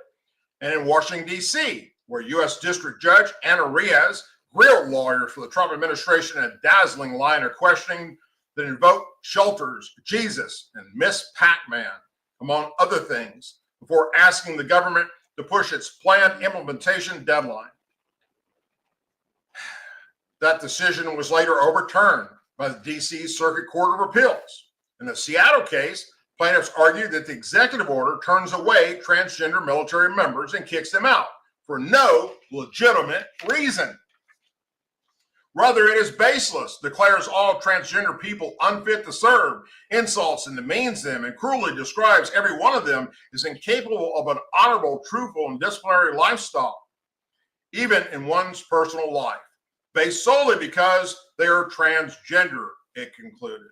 and in Washington, D.C., where U.S. District Judge Anna Riaz grilled lawyers for the Trump administration in a dazzling line of questioning that invoked shelters, Jesus, and Miss Pac-Man, among other things, before asking the government to push its planned implementation deadline. That decision was later overturned by the D.C. Circuit Court of Appeals. In the Seattle case, plaintiffs argued that the executive order turns away transgender military members and kicks them out for no legitimate reason. Rather, it is baseless, declares all transgender people unfit to serve, insults and demeans them, and cruelly describes every one of them as incapable of an honorable, truthful, and disciplinary lifestyle, even in one's personal life, based solely because they are transgender, it concluded.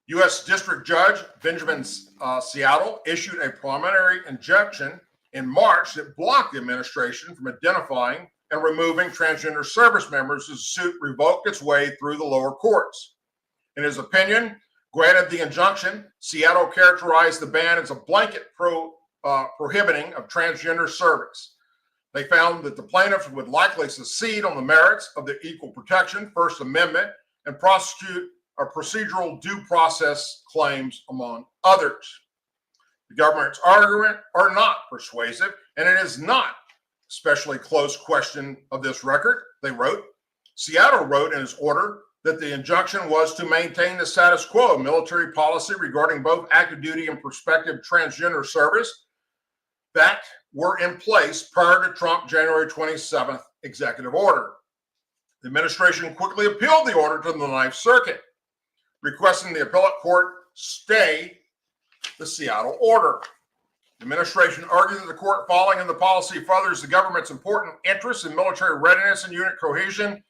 U.S. District Judge Benjamin Seattle issued a preliminary injunction in March that blocked the administration from identifying and removing transgender service members as the suit revoked its way through the lower courts. In his opinion, granted the injunction, Seattle characterized the ban as a blanket prohibiting of transgender service. They found that the plaintiffs would likely succeed on the merits of the Equal Protection First Amendment and prosecute procedural due process claims, among others. The government's argument are not persuasive, and it is not especially close question of this record, they wrote. Seattle wrote in its order that the injunction was to maintain the status quo of military policy regarding both active duty and prospective transgender service that were in place prior to Trump January 27th executive order. The administration quickly appealed the order to the Ninth Circuit, requesting the appellate court stay the Seattle order. The administration argued that the court, following in the policy, furthers the government's important interests in military readiness and unit cohesion,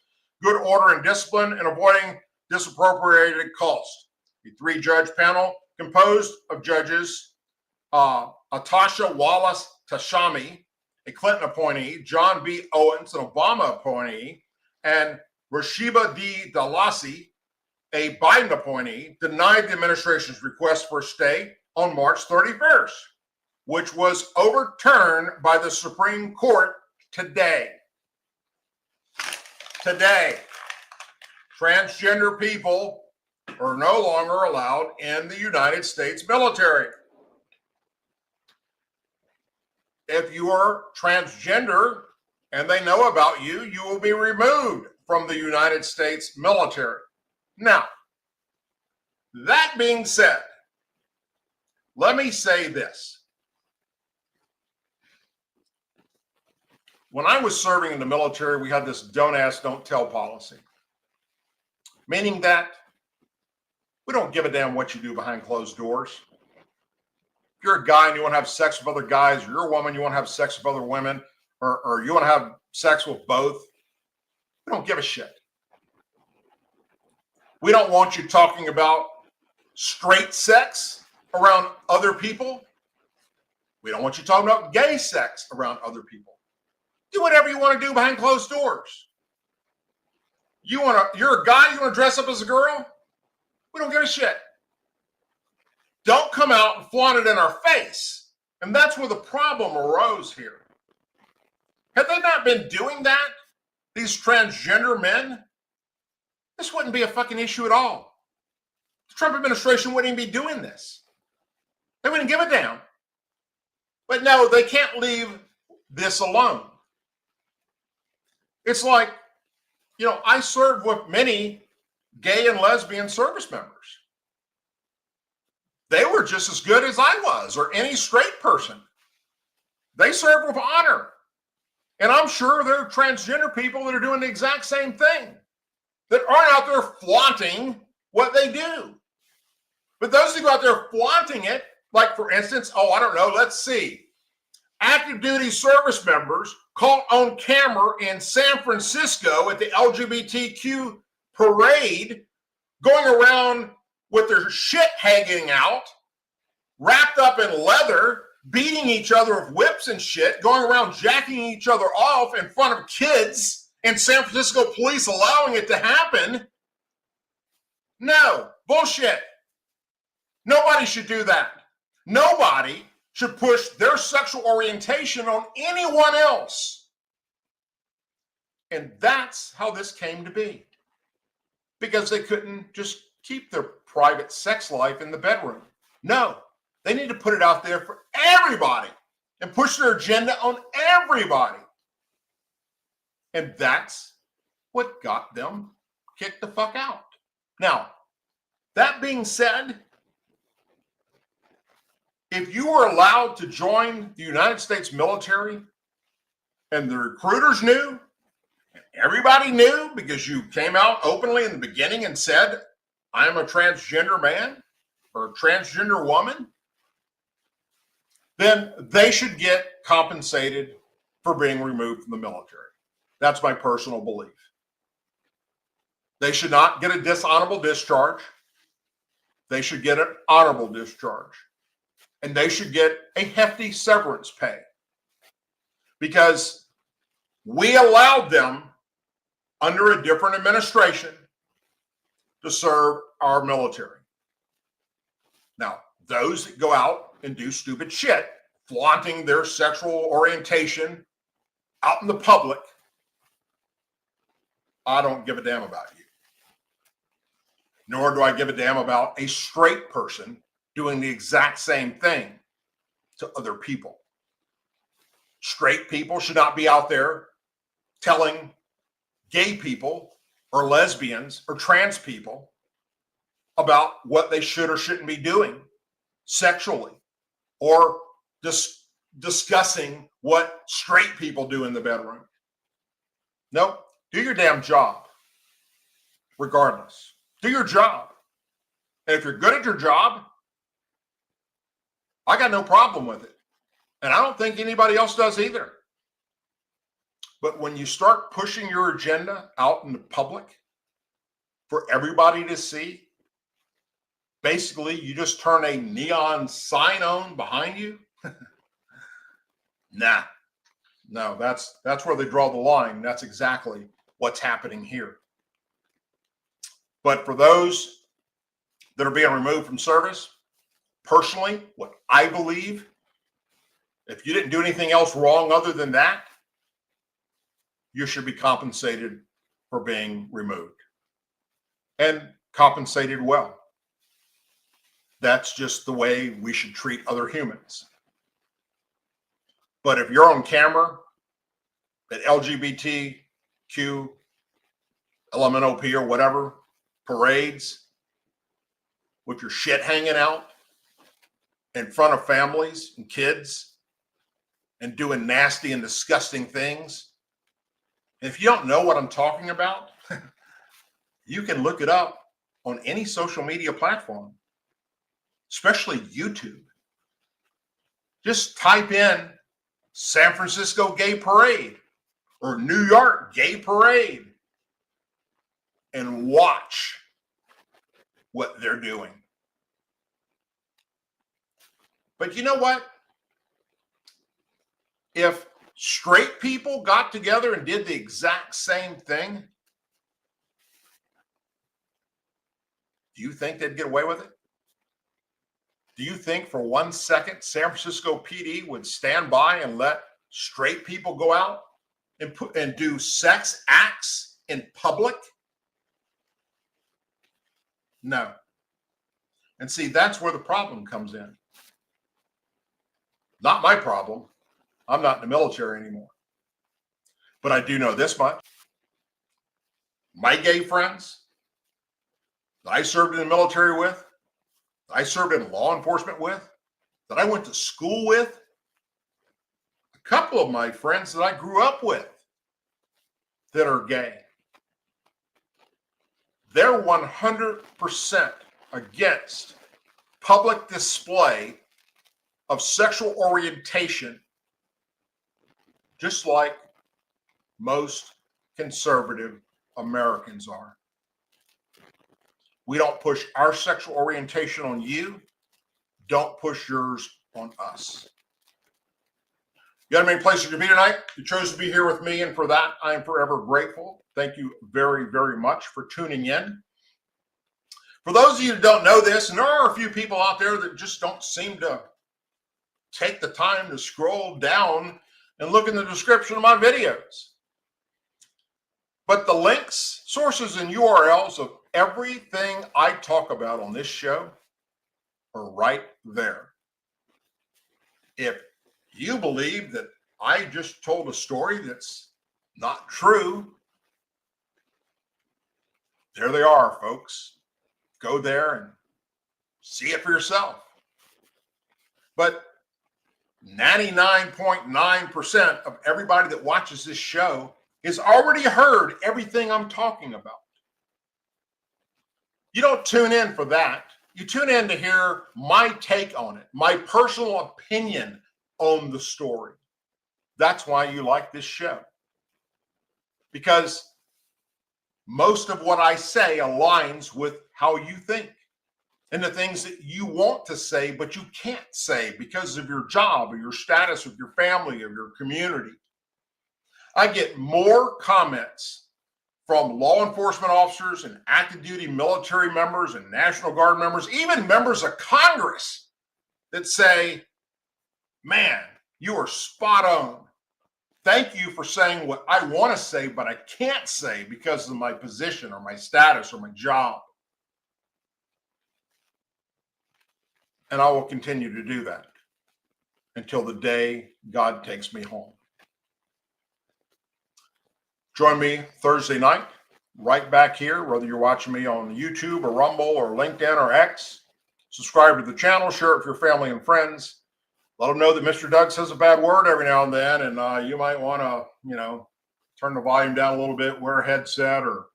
good order and discipline, and avoiding disappropriated cost. The three-judge panel, composed of judges Atasha Wallace Tashami, a Clinton appointee, John B. Owens, an Obama appointee, and Rashiba D. Dalasi, a Biden appointee, denied the administration's request for a stay on March 31st. Which was overturned by the Supreme Court today. Today, transgender people are no longer allowed in the United States military. If you are transgender and they know about you, you will be removed from the United States military. Now, that being said, let me say this. When I was serving in the military, we had this don't ask, don't tell policy, meaning that we don't give a damn what you do behind closed doors. If you're a guy and you want to have sex with other guys, or you're a woman, you want to have sex with other women, or you want to have sex with both, we don't give a shit. We don't want you talking about straight sex around other people. We don't want you talking about gay sex around other people. Do whatever you want to do behind closed doors. You're a guy, you want to dress up as a girl? We don't give a shit. Don't come out and flaunt it in our face. And that's where the problem arose here. Had they not been doing that, these transgender men, this wouldn't be a fucking issue at all. The Trump administration wouldn't even be doing this. They wouldn't give a damn. But no, they can't leave this alone. It's like, I served with many gay and lesbian service members. They were just as good as I was, or any straight person. They served with honor. And I'm sure there are transgender people that are doing the exact same thing, that aren't out there flaunting what they do. But those who go out there flaunting it, like for instance, let's see. Active duty service members caught on camera in San Francisco at the LGBTQ parade, going around with their shit hanging out, wrapped up in leather, beating each other with whips and shit, going around jacking each other off in front of kids, and San Francisco police allowing it to happen. No, bullshit. Nobody should do that. Nobody should push their sexual orientation on anyone else. And that's how this came to be. Because they couldn't just keep their private sex life in the bedroom. No, they need to put it out there for everybody and push their agenda on everybody. And that's what got them kicked the fuck out. Now, that being said, if you were allowed to join the United States military, and the recruiters knew, and everybody knew because you came out openly in the beginning and said, I'm a transgender man or a transgender woman, then they should get compensated for being removed from the military. That's my personal belief. They should not get a dishonorable discharge. They should get an honorable discharge. And they should get a hefty severance pay because we allowed them under a different administration to serve our military. Now, those that go out and do stupid shit, flaunting their sexual orientation out in the public, I don't give a damn about you. Nor do I give a damn about a straight person doing the exact same thing to other people. Straight people should not be out there telling gay people or lesbians or trans people about what they should or shouldn't be doing sexually, or discussing what straight people do in the bedroom. Nope. Do your damn job. Regardless. Do your job. And if you're good at your job, I got no problem with it. And I don't think anybody else does either. But when you start pushing your agenda out in the public for everybody to see, basically you just turn a neon sign on behind you. Nah. No, that's where they draw the line. That's exactly what's happening here. But for those that are being removed from service, personally, what I believe, if you didn't do anything else wrong other than that, you should be compensated for being removed. And compensated well. That's just the way we should treat other humans. But if you're on camera at LGBTQ, LMNOP or whatever, parades, with your shit hanging out in front of families and kids and doing nasty and disgusting things, and if you don't know what I'm talking about, you can look it up on any social media platform, especially YouTube. Just type in San Francisco Gay Parade or New York Gay Parade and watch what they're doing. But you know what? If straight people got together and did the exact same thing, do you think they'd get away with it? Do you think for 1 second San Francisco PD would stand by and let straight people go out and do sex acts in public? No. And see, that's where the problem comes in. Not my problem. I'm not in the military anymore. But I do know this much. My gay friends that I served in the military with, that I served in law enforcement with, that I went to school with, a couple of my friends that I grew up with that are gay, they're 100% against public display of sexual orientation, just like most conservative Americans are. We don't push our sexual orientation on you. Don't push yours on us. You got many places to be tonight. You chose to be here with me, and for that, I am forever grateful. Thank you very, very much for tuning in. For those of you who don't know this, and there are a few people out there that just don't seem to take the time to scroll down and look in the description of my videos. But the links, sources, and URLs of everything I talk about on this show are right there. If you believe that I just told a story that's not true, there they are, folks. Go there and see it for yourself. But 99.9% of everybody that watches this show has already heard everything I'm talking about. You don't tune in for that. You tune in to hear my take on it, my personal opinion on the story. That's why you like this show. Because most of what I say aligns with how you think and the things that you want to say, but you can't say because of your job or your status with your family or your community. I get more comments from law enforcement officers and active duty military members and National Guard members, even members of Congress that say, man, you are spot on. Thank you for saying what I want to say, but I can't say because of my position or my status or my job. And I will continue to do that until the day God takes me home. Join me Thursday night, right back here, whether you're watching me on YouTube or Rumble or LinkedIn or X. Subscribe to the channel, share it with your family and friends. Let them know that Mr. Doug says a bad word every now and then, and you might want to, turn the volume down a little bit, wear a headset, or,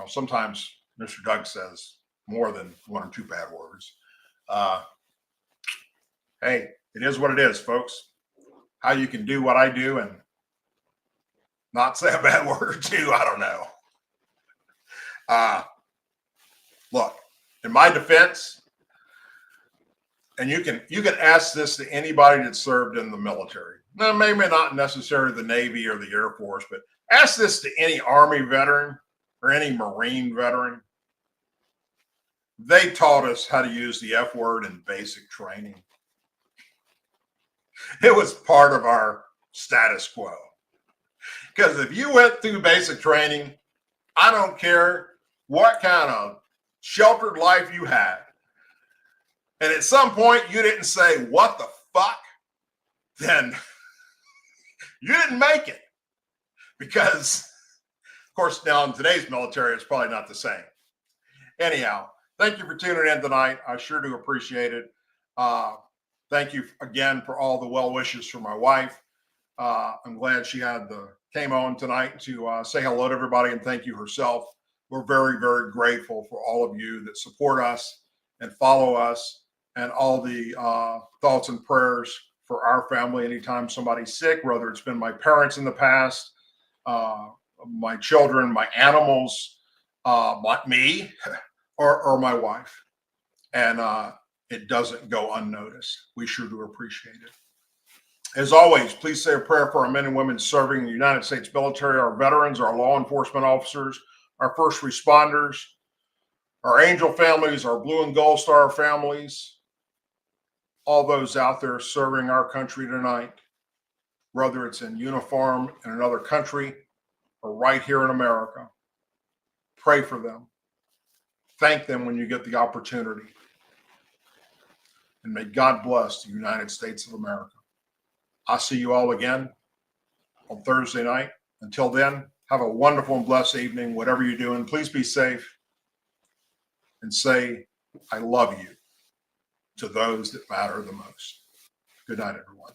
sometimes Mr. Doug says more than one or two bad words. Hey, it is what it is, folks. How you can do what I do and not say a bad word or two, I don't know. Look, in my defense, and you can ask this to anybody that served in the military. Now, maybe not necessarily the Navy or the Air Force, but ask this to any Army veteran or any Marine veteran. They taught us how to use the F word in basic training. It was part of our status quo. Because if you went through basic training, I don't care what kind of sheltered life you had, and at some point you didn't say, what the fuck? Then you didn't make it. Because, of course, now in today's military, it's probably not the same. Anyhow, thank you for tuning in tonight. I sure do appreciate it. Thank you again for all the well wishes for my wife. I'm glad she came on tonight to say hello to everybody and thank you herself. We're very, very grateful for all of you that support us and follow us, and all the thoughts and prayers for our family anytime somebody's sick, whether it's been my parents in the past, my children, my animals, me, or my wife. And it doesn't go unnoticed. We sure do appreciate it. As always, please say a prayer for our men and women serving in the United States military, our veterans, our law enforcement officers, our first responders, our angel families, our blue and gold star families, all those out there serving our country tonight, whether it's in uniform in another country or right here in America. Pray for them. Thank them when you get the opportunity. And may God bless the United States of America. I'll see you all again on Thursday night. Until then, have a wonderful and blessed evening, whatever you're doing. Please be safe and say, I love you to those that matter the most. Good night, everyone.